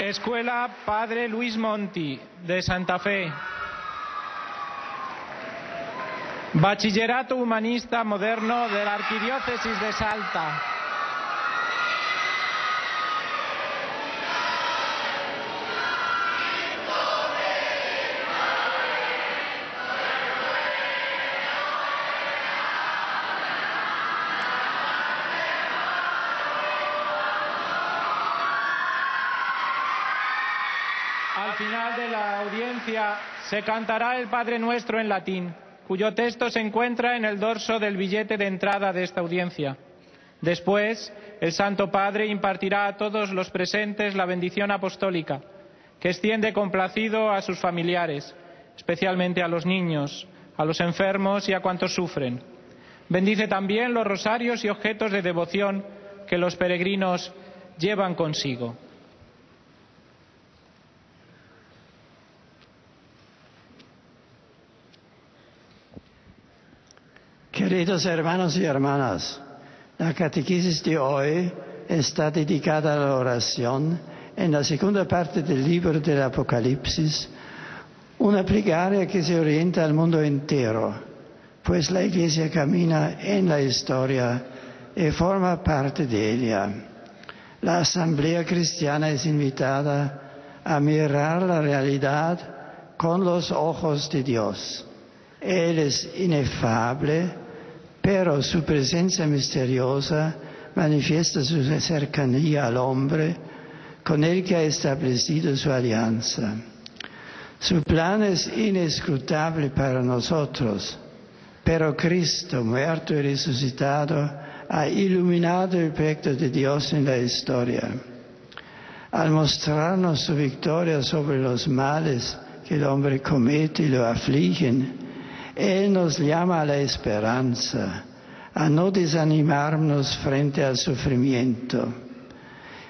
Escuela Padre Luis Monti, de Santa Fe. Bachillerato Humanista Moderno de la Arquidiócesis de Salta. Al final de la audiencia se cantará el Padre Nuestro en latín, cuyo texto se encuentra en el dorso del billete de entrada de esta audiencia. Después, el Santo Padre impartirá a todos los presentes la bendición apostólica, que extiende complacido a sus familiares, especialmente a los niños, a los enfermos y a cuantos sufren. Bendice también los rosarios y objetos de devoción que los peregrinos llevan consigo. Queridos Queridos hermanos y hermanas, la catequesis de hoy está dedicada a la oración en la segunda parte del libro del Apocalipsis, una plegaria que se orienta al mundo entero, pues la Iglesia camina en la historia y forma parte de ella. La Asamblea Cristiana es invitada a mirar la realidad con los ojos de Dios. Él es inefable, pero su presencia misteriosa manifiesta su cercanía al hombre, con el que ha establecido su alianza. Su plan es inescrutable para nosotros, pero Cristo, muerto y resucitado, ha iluminado el proyecto de Dios en la historia. Al mostrarnos su victoria sobre los males que el hombre comete y lo afligen, Él nos llama a la esperanza, a no desanimarnos frente al sufrimiento.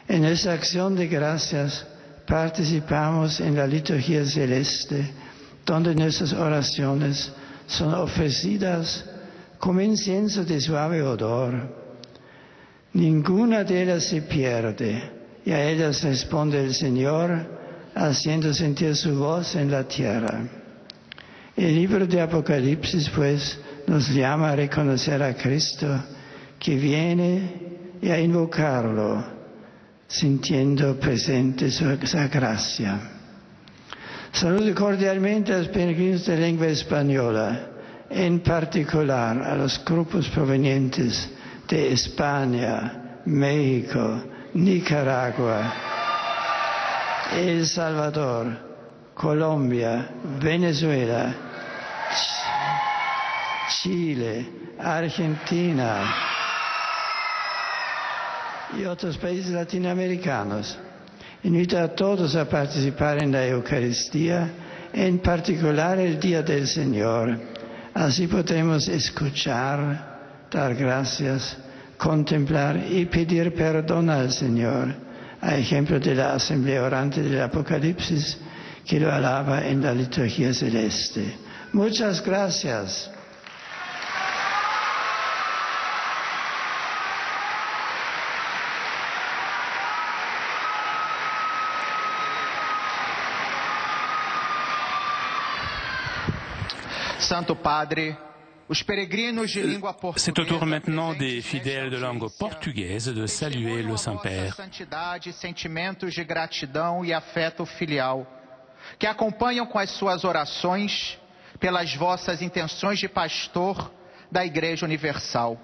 En esa acción de gracias participamos en la liturgia celeste, donde nuestras oraciones son ofrecidas como incienso de suave odor. Ninguna de ellas se pierde, y a ellas responde el Señor, haciendo sentir su voz en la tierra. El libro de Apocalipsis, pues, nos llama a reconocer a Cristo que viene y a invocarlo, sintiendo presente su gracia. Saludo cordialmente a los peregrinos de lengua española, en particular a los grupos provenientes de España, México, Nicaragua, El Salvador, Colombia, Venezuela, Chile, Argentina y otros países latinoamericanos. Invito a todos a participar en la Eucaristía, en particular el Día del Señor. Así podremos escuchar, dar gracias, contemplar y pedir perdón al Señor, a ejemplo de la Asamblea Orante del Apocalipsis, que lo alaba en la liturgia celeste. Muchas gracias. Santo Padre, os peregrinos de língua C'est au tour portuguesa maintenant des fidèles de langue portugaise de saluer le Saint-Père. Santidade, sentimentos de gratidão e afeto filial, que acompanham com as suas orações pelas vossas intenções de pastor da Igreja Universal.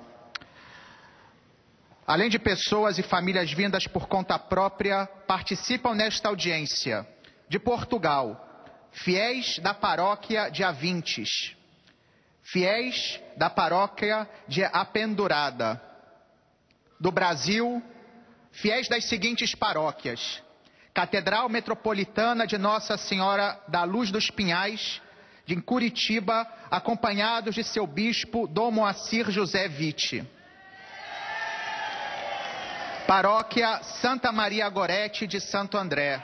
Além de pessoas e famílias vindas por conta própria, participam nesta audiência de Portugal, fiéis da paróquia de Avintes, fiéis da paróquia de Apendurada, do Brasil, fiéis das seguintes paróquias: Catedral Metropolitana de Nossa Senhora da Luz dos Pinhais, de Curitiba, acompanhados de seu bispo, Dom Moacir José Witte. Paróquia Santa Maria Gorete de Santo André.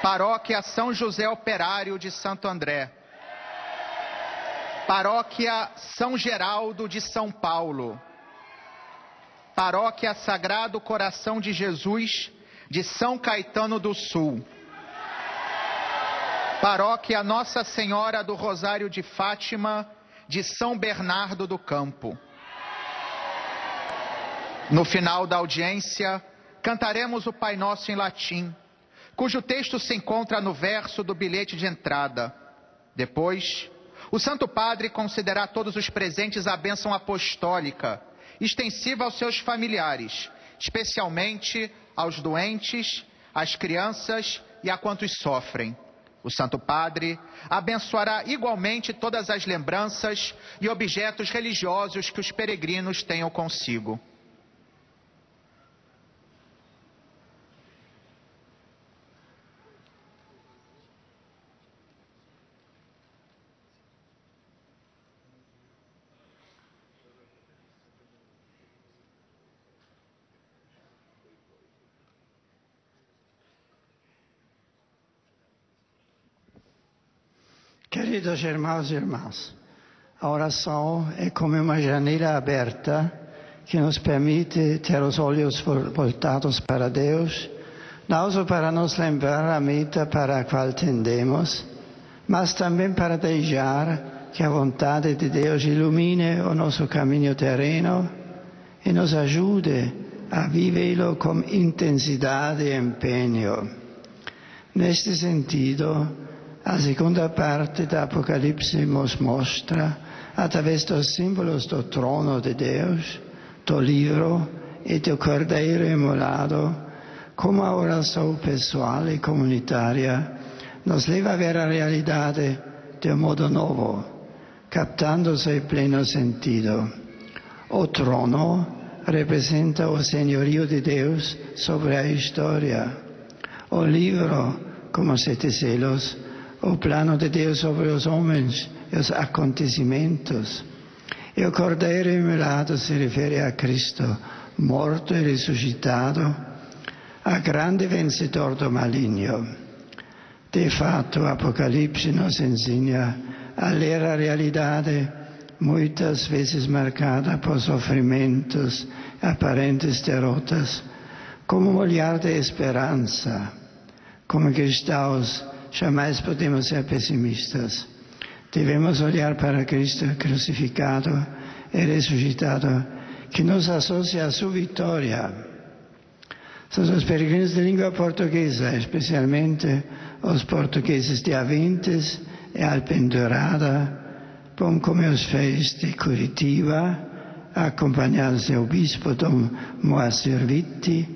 Paróquia São José Operário de Santo André. Paróquia São Geraldo de São Paulo. Paróquia Sagrado Coração de Jesus de São Caetano do Sul. Paróquia Nossa Senhora do Rosário de Fátima de São Bernardo do Campo. No final da audiência, cantaremos o Pai Nosso em latim, cujo texto se encontra no verso do bilhete de entrada. Depois, o Santo Padre concederá a todos os presentes a bênção apostólica, extensiva aos seus familiares, especialmente aos doentes, às crianças e a quantos sofrem. O Santo Padre abençoará igualmente todas as lembranças e objetos religiosos que os peregrinos tenham consigo. Queridos hermanos y hermanas, A oração é como uma janela aberta que nos permite ter os olhos voltados para Deus, não só para nos lembrar a meta para a qual tendemos, mas também para deixar que a vontade de Deus ilumine o nosso caminho terreno e nos ajude a vivê-lo com intensidade e empenho. Neste sentido, a segunda parte da Apocalipse nos mostra, através dos símbolos do trono de Deus, do livro e do cordeiro imolado, como a oração pessoal e comunitária nos leva a ver a realidade de um modo novo, captando seu pleno sentido. O trono representa o senhorio de Deus sobre a história. O livro, como 7 selos, o plano de Deus sobre os homens e os acontecimentos. E o cordeiro imolado se refere a Cristo, morto e ressuscitado, a grande vencedor do maligno. De fato, o Apocalipse nos ensina a ler a realidade, muitas vezes marcada por sofrimentos, aparentes derrotas, como um olhar de esperança. Como cristãos, jamais podemos ser pessimistas. Devemos olhar para Cristo crucificado e ressuscitado, que nos associa à sua vitória. São os peregrinos de língua portuguesa, especialmente os portugueses de Avintes e Alpendurada, bom como os fiéis de Curitiba, acompanhados do bispo Dom Moacir Vitti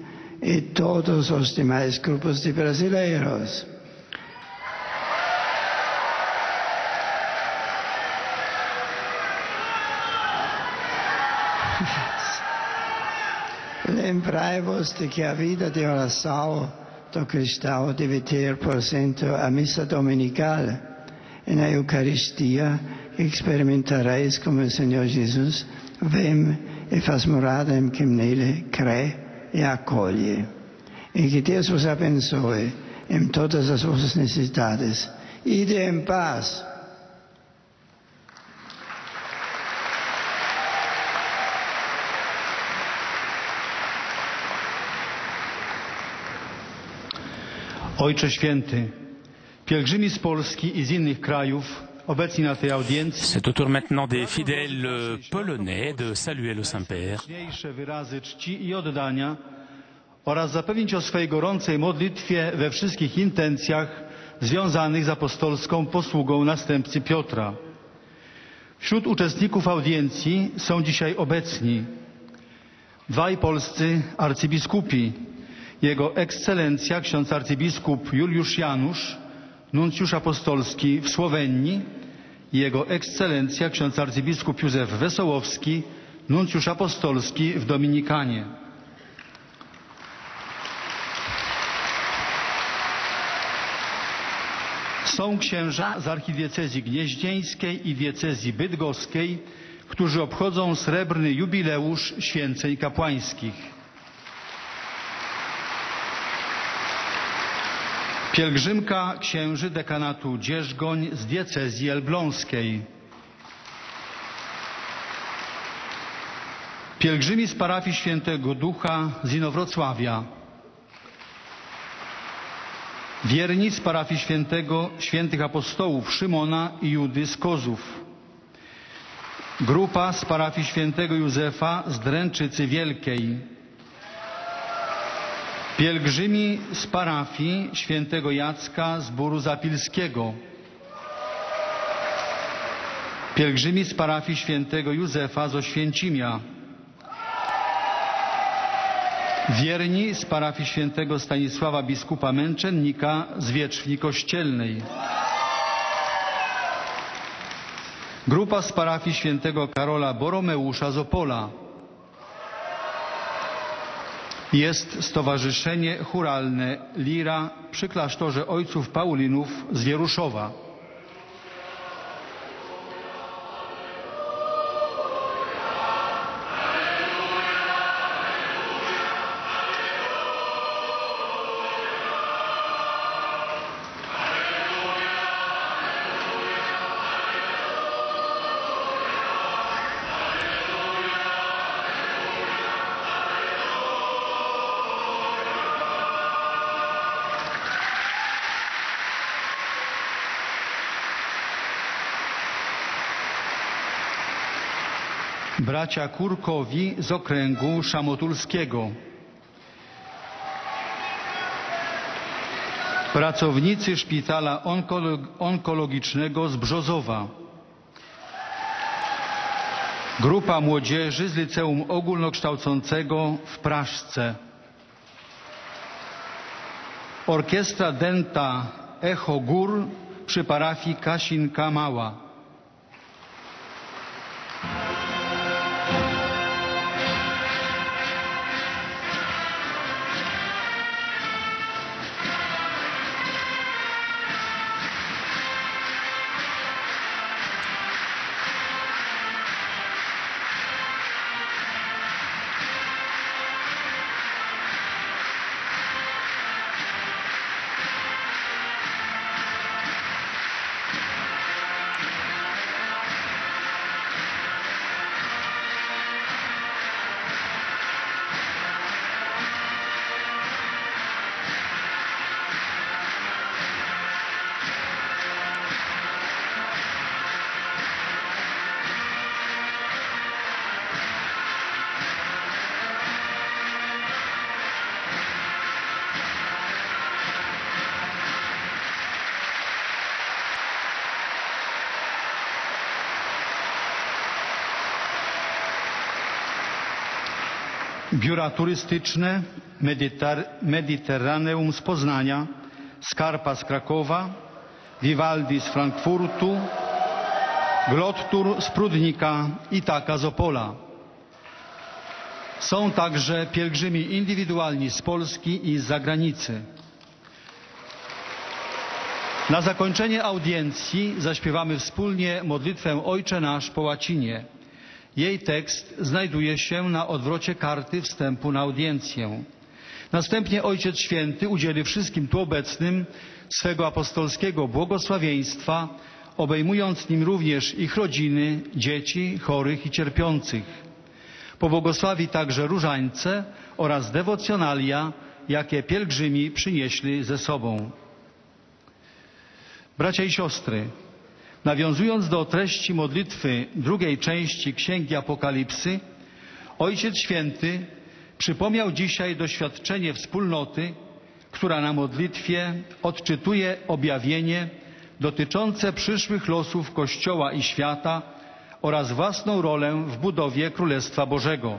e todos os demais grupos de brasileiros. Lembrai-vos de que a vida de oração do cristão deve ter por centro a missa dominical e na Eucaristia experimentareis como o Senhor Jesus vem e faz morada em quem nele crê e acolhe. E que Deus vos abençoe em todas as vossas necessidades. Ide em paz. Ojcze Święty, pielgrzymi z Polski i z innych krajów obecni na tej audiencji. C'est au tour maintenant des fidèles polonais de saluer le Saint-Père. Najważniejsze wyrazy czci i oddania oraz zapewnić o swej gorącej modlitwie we wszystkich intencjach związanych z apostolską posługą następcy Piotra. Wśród uczestników audiencji są dzisiaj obecni dwaj polscy arcybiskupi. Jego ekscelencja ksiądz arcybiskup Juliusz Janusz, nuncjusz apostolski w Słowenii, i jego ekscelencja ksiądz arcybiskup Józef Wesołowski, nuncjusz apostolski w Dominikanie. Są księża z archidiecezji gnieźnieńskiej i diecezji bydgoskiej, którzy obchodzą srebrny jubileusz święceń kapłańskich. Pielgrzymka księży dekanatu Dzierżgoń z diecezji elbląskiej. Pielgrzymi z parafii Świętego Ducha z Inowrocławia. Wierni z parafii Świętych Apostołów Szymona i Judy z Kozów. Grupa z parafii Świętego Józefa z Dręczycy Wielkiej. Pielgrzymi z parafii Świętego Jacka z Bóru Zapilskiego. Pielgrzymi z parafii Świętego Józefa z Oświęcimia. Wierni z parafii Świętego Stanisława Biskupa Męczennika z Wierzchni Kościelnej. Grupa z parafii Świętego Karola Boromeusza z Opola. Jest Stowarzyszenie Chóralne Lira przy klasztorze Ojców Paulinów z Wieruszowa. bracia Kurkowi z okręgu szamotulskiego, pracownicy szpitala onkologicznego z Brzozowa, grupa młodzieży z Liceum Ogólnokształcącego w Praszce, orkiestra dęta Echo Gór przy parafii Kasinka Mała, biura turystyczne Mediterraneum z Poznania, Skarpa z Krakowa, Vivaldi z Frankfurtu, Glottur z Prudnika i Taka z Opola. Są także pielgrzymi indywidualni z Polski i z zagranicy. Na zakończenie audiencji zaśpiewamy wspólnie modlitwę Ojcze Nasz po łacinie. Jej tekst znajduje się na odwrocie karty wstępu na audiencję. Następnie Ojciec Święty udzieli wszystkim tu obecnym swego apostolskiego błogosławieństwa, obejmując nim również ich rodziny, dzieci, chorych i cierpiących. Pobłogosławi także różańce oraz dewocjonalia, jakie pielgrzymi przynieśli ze sobą. Bracia i siostry, nawiązując do treści modlitwy drugiej części Księgi Apokalipsy, Ojciec Święty przypomniał dzisiaj doświadczenie wspólnoty, która na modlitwie odczytuje objawienie dotyczące przyszłych losów Kościoła i świata oraz własną rolę w budowie Królestwa Bożego.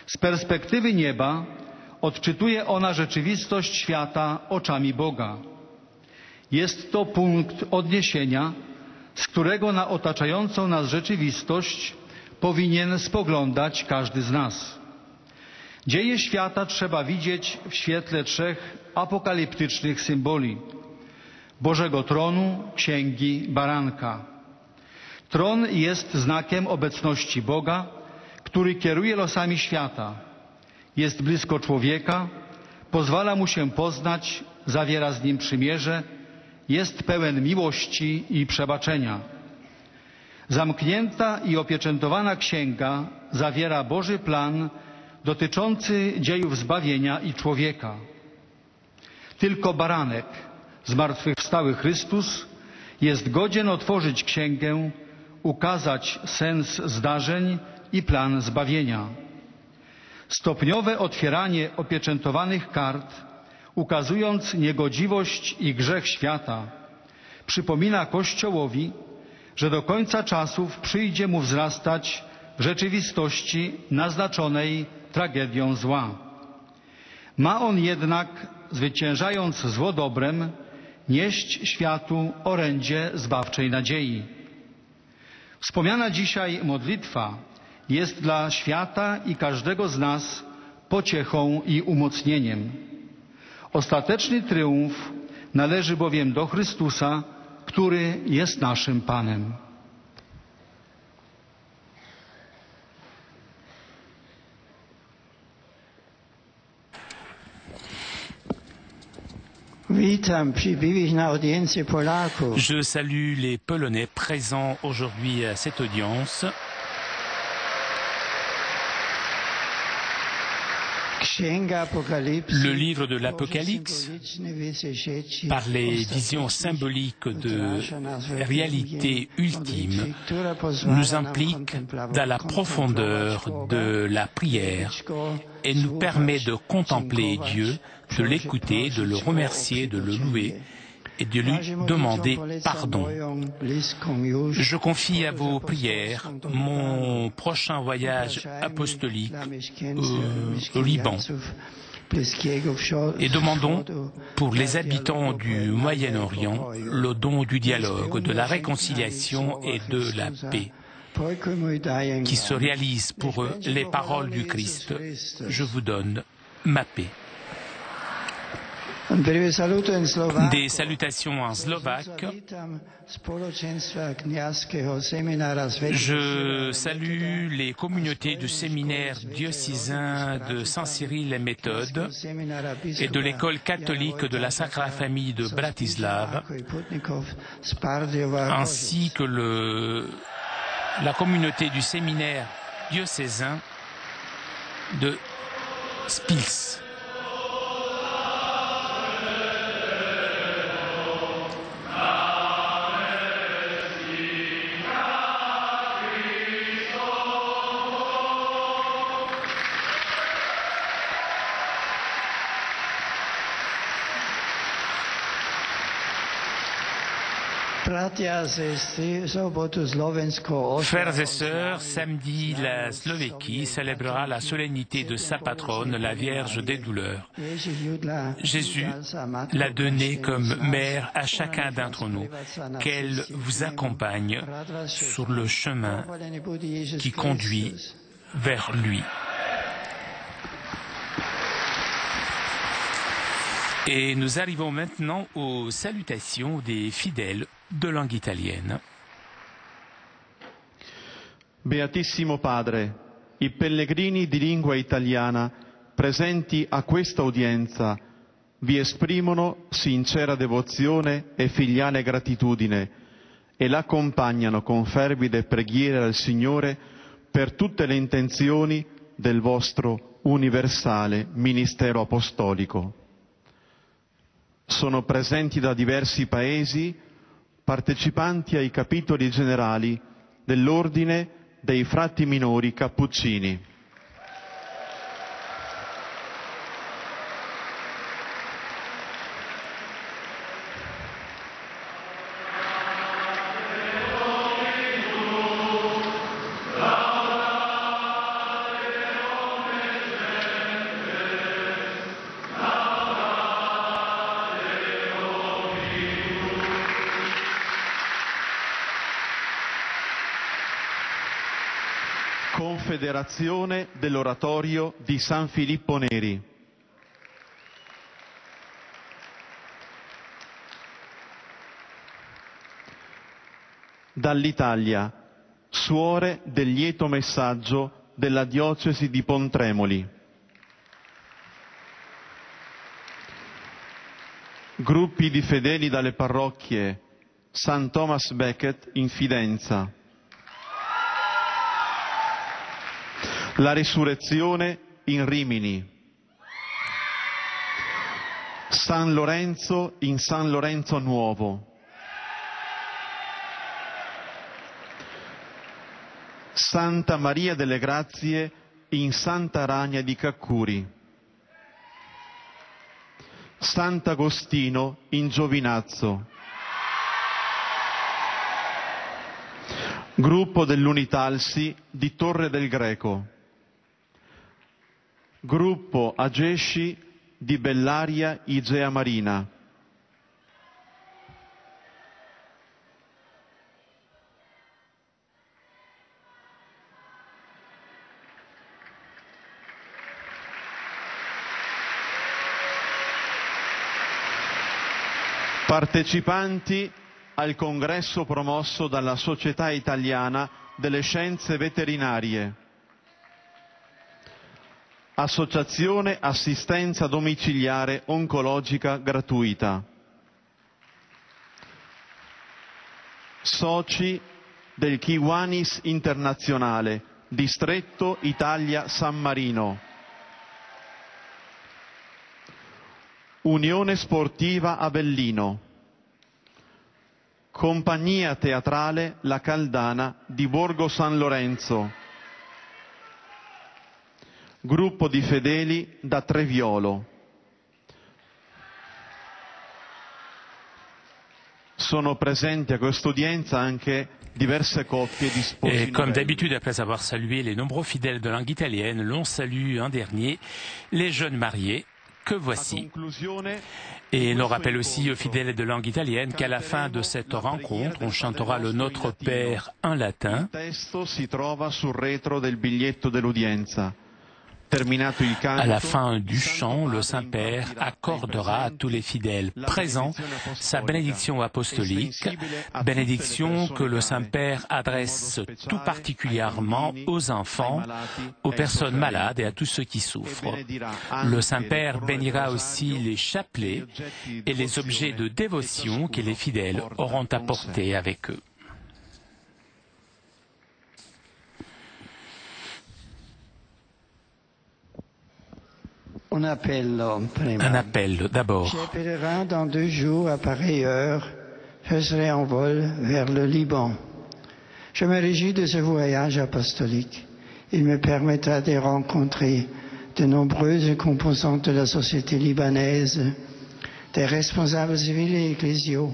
Z perspektywy nieba odczytuje ona rzeczywistość świata oczami Boga. Jest to punkt odniesienia, z którego na otaczającą nas rzeczywistość powinien spoglądać każdy z nas. Dzieje świata trzeba widzieć w świetle trzech apokaliptycznych symboli: Bożego Tronu, Księgi, Baranka. Tron jest znakiem obecności Boga, który kieruje losami świata. Jest blisko człowieka, pozwala mu się poznać, zawiera z nim przymierze, jest pełen miłości i przebaczenia. Zamknięta i opieczętowana księga zawiera Boży plan dotyczący dziejów zbawienia i człowieka. Tylko baranek, zmartwychwstały Chrystus, jest godzien otworzyć księgę, ukazać sens zdarzeń i plan zbawienia. Stopniowe otwieranie opieczętowanych kart, ukazując niegodziwość i grzech świata, przypomina Kościołowi, że do końca czasów przyjdzie mu wzrastać w rzeczywistości naznaczonej tragedią zła. Ma on jednak, zwyciężając zło dobrem, nieść światu orędzie zbawczej nadziei. Wspomniana dzisiaj modlitwa jest dla świata i każdego z nas pociechą i umocnieniem. Ostateczny triumf należy bowiem do Chrystusa, który jest naszym Panem. Witam przybywszych na audiencję Polaków. Je salue les Polonais présents aujourd'hui à cette audience. Le livre de l'Apocalypse, par les visions symboliques de réalité ultime, nous implique dans la profondeur de la prière et nous permet de contempler Dieu, de l'écouter, de le remercier, de le louer et de lui demander pardon. Je confie à vos prières mon prochain voyage apostolique au Liban et demandons pour les habitants du Moyen-Orient le don du dialogue, de la réconciliation et de la paix qui se réalisent pour eux les paroles du Christ. Je vous donne ma paix. Des salutations en slovaque. Je salue les communautés du séminaire diocésain de Saint-Cyril et Méthode et de l'école catholique de la Sacra Famille de Bratislava, ainsi que la communauté du séminaire diocésain de Spils. Frères et sœurs, samedi, la Slovéquie célébrera la solennité de sa patronne, la Vierge des douleurs. Jésus l'a donnée comme mère à chacun d'entre nous, qu'elle vous accompagne sur le chemin qui conduit vers lui. Et nous arrivons maintenant aux salutations des fidèles de langue italienne. Beatissimo Padre, i pellegrini di lingua italiana presenti a questa udienza vi esprimono sincera devozione e filiale gratitudine e l'accompagnano con fervide preghiere al Signore per tutte le intenzioni del vostro universale ministero apostolico. Sono presenti da diversi paesi partecipanti ai capitoli generali dell'Ordine dei Frati Minori Cappuccini. Confederazione dell'Oratorio di San Filippo Neri. Dall'Italia, suore del lieto messaggio della diocesi di Pontremoli. Gruppi di fedeli dalle parrocchie St. Thomas Becket in Fidenza, La Risurrezione in Rimini, San Lorenzo in San Lorenzo Nuovo, Santa Maria delle Grazie in Santa Ragna di Caccuri, Sant'Agostino in Giovinazzo, Gruppo dell'Unitalsi di Torre del Greco, Gruppo Agesci di Bellaria Igea Marina, partecipanti al congresso promosso dalla Società Italiana delle Scienze Veterinarie, Associazione Assistenza Domiciliare Oncologica Gratuita, soci del Kiwanis Internazionale, Distretto Italia San Marino, Unione Sportiva Avellino, Compagnia Teatrale La Caldana di Borgo San Lorenzo, Gruppo di fedeli da Treviolo. Sono presenti a questa udienza anche diverse coppie di sposi Et comme novelli. d'habitude, après avoir salué les nombreux fidèles de langue italienne, l'on salue un dernier, les jeunes mariés, que voici. Et l'on rappelle aussi aux fidèles de langue italienne qu'à la fin de cette rencontre, on chantera le Notre Père en latin. Il testo si trova sul retro del biglietto dell'udienza. Terminato il canto, À la fin du chant, le Saint-Père accordera à tous les fidèles présents sa bénédiction apostolique, bénédiction que le Saint-Père adresse tout particulièrement aux enfants, aux personnes malades et à tous ceux qui souffrent. Le Saint-Père bénira aussi les chapelets et les objets de dévotion que les fidèles auront apportés avec eux. Un appel d'abord. Chers pèlerins, dans 2 jours, à pareille heure, je serai en vol vers le Liban. Je me réjouis de ce voyage apostolique. Il me permettra de rencontrer de nombreuses composantes de la société libanaise, des responsables civils et ecclésiaux,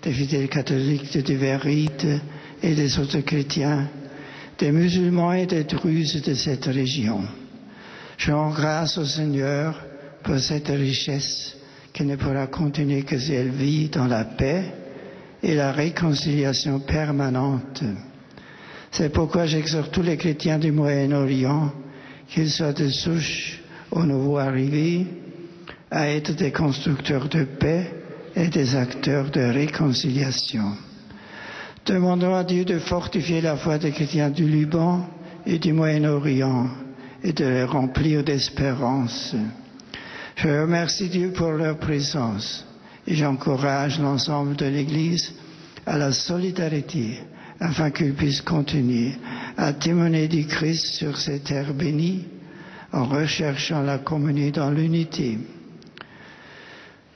des fidèles catholiques de divers rites et des autres chrétiens, des musulmans et des druzes de cette région. Je rends grâce au Seigneur pour cette richesse qui ne pourra continuer que si elle vit dans la paix et la réconciliation permanente. C'est pourquoi j'exhorte tous les chrétiens du Moyen-Orient, qu'ils soient de souche ou nouveaux arrivés, à être des constructeurs de paix et des acteurs de réconciliation. Demandons à Dieu de fortifier la foi des chrétiens du Liban et du Moyen-Orient et de les remplir d'espérance. Je remercie Dieu pour leur présence et j'encourage l'ensemble de l'Église à la solidarité afin qu'ils puissent continuer à témoigner du Christ sur ces terres bénies en recherchant la communion dans l'unité.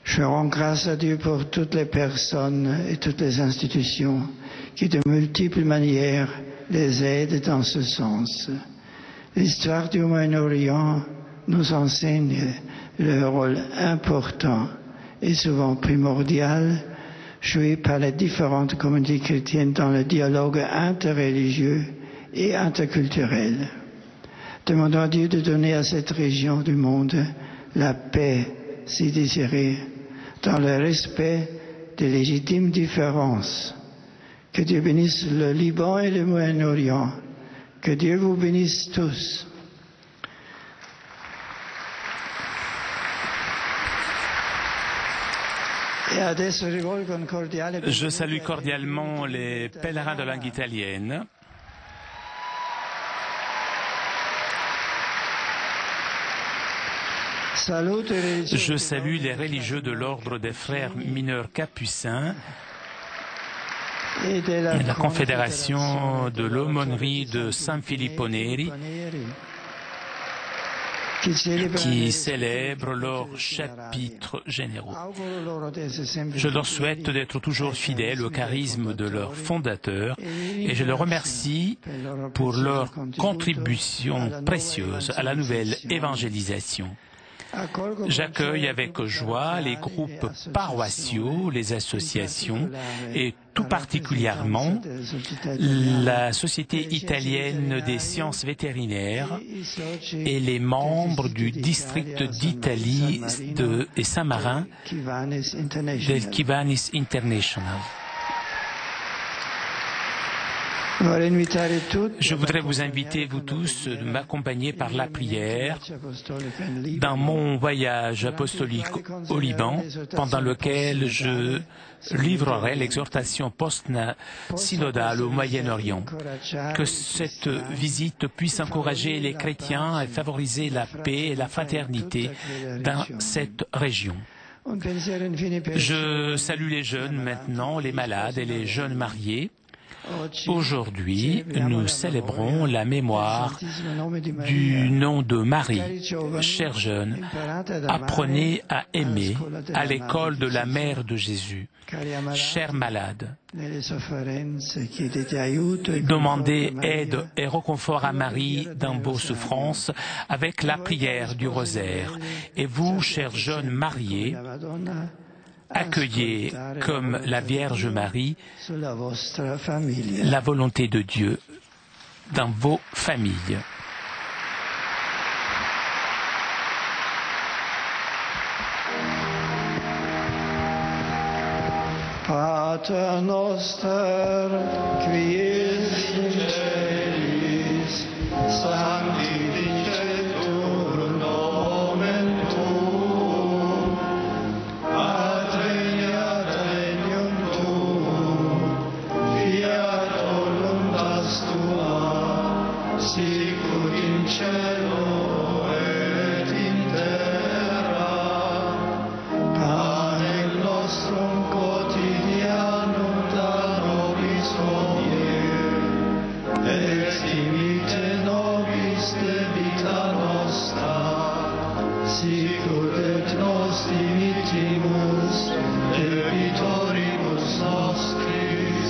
Je rends grâce à Dieu pour toutes les personnes et toutes les institutions qui de multiples manières les aident dans ce sens. L'histoire du Moyen-Orient nous enseigne le rôle important et souvent primordial joué par les différentes communautés chrétiennes dans le dialogue interreligieux et interculturel. Demandons à Dieu de donner à cette région du monde la paix si désirée, dans le respect des légitimes différences. Que Dieu bénisse le Liban et le Moyen-Orient. Que Dieu vous bénisse tous. Je salue cordialement les pèlerins de langue italienne. Je salue les religieux de l'ordre des frères mineurs capucins et de la Confédération de l'aumônerie de San Filippo Neri qui célèbrent leurs chapitres généraux. Je leur souhaite d'être toujours fidèles au charisme de leur fondateur et je les remercie pour leur contribution précieuse à la nouvelle évangélisation. J'accueille avec joie les groupes paroissiaux, les associations et tout particulièrement la Société italienne des sciences vétérinaires et les membres du district d'Italie et Saint-Marin del Kivanis International. Je voudrais vous inviter, vous tous, de m'accompagner par la prière dans mon voyage apostolique au Liban, pendant lequel je livrerai l'exhortation post-synodale au Moyen-Orient. Que cette visite puisse encourager les chrétiens et favoriser la paix et la fraternité dans cette région. Je salue les jeunes maintenant, les malades et les jeunes mariés. Aujourd'hui, nous célébrons la mémoire du nom de Marie. Chers jeunes, apprenez à aimer à l'école de la mère de Jésus. Chers malades, demandez aide et réconfort à Marie dans vos souffrances avec la prière du rosaire. Et vous, chers jeunes mariés, accueillez comme la Vierge Marie la volonté de Dieu dans vos familles. Pater noster, qui es in celis, sanctificetur nomen tuum, adveniat regnum tuum, fiat voluntas tua, sicut in cielo et in terra. Panem nostrum quotidianum da nobis hodie, et dimite nobis debita nostra, sicut et nos dimittimus debitoribus nostris,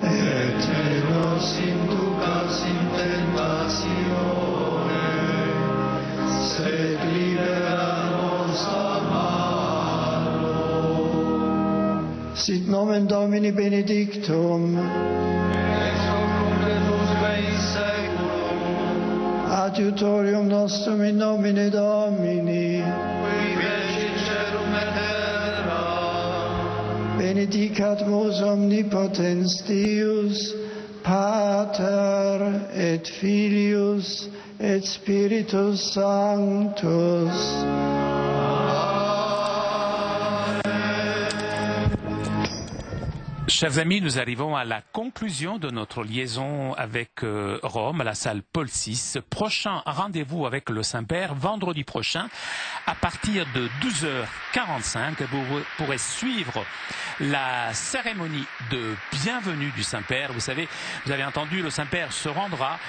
et ne nos inducas in tentatione, sed libera nos a malo. Sit nomen Domini benedictum, ex hoc nunc et usque in saeculum, adiutorium nostrum in nomine Domini, qui fecit caelum et terra. benedicat vos omnipotens Deus, Pater et Filius et Spiritus Sanctus. Chers amis, nous arrivons à la conclusion de notre liaison avec Rome, à la salle Paul VI. Prochain rendez-vous avec le Saint-Père, vendredi prochain, à partir de 12h45. Vous pourrez suivre la cérémonie de bienvenue du Saint-Père. Vous savez, vous avez entendu, le Saint-Père se rendra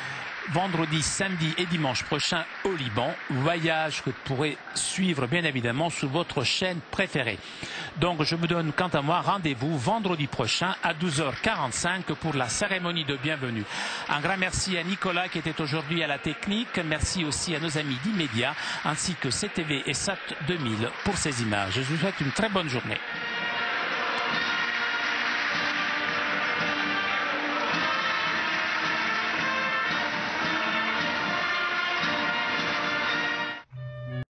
vendredi, samedi et dimanche prochain au Liban. Voyage que vous pourrez suivre bien évidemment sur votre chaîne préférée. Donc je vous donne quant à moi rendez-vous vendredi prochain à 12h45 pour la cérémonie de bienvenue. Un grand merci à Nicolas qui était aujourd'hui à la technique. Merci aussi à nos amis d'Immédiat ainsi que CTV et SAT 2000 pour ces images. Je vous souhaite une très bonne journée.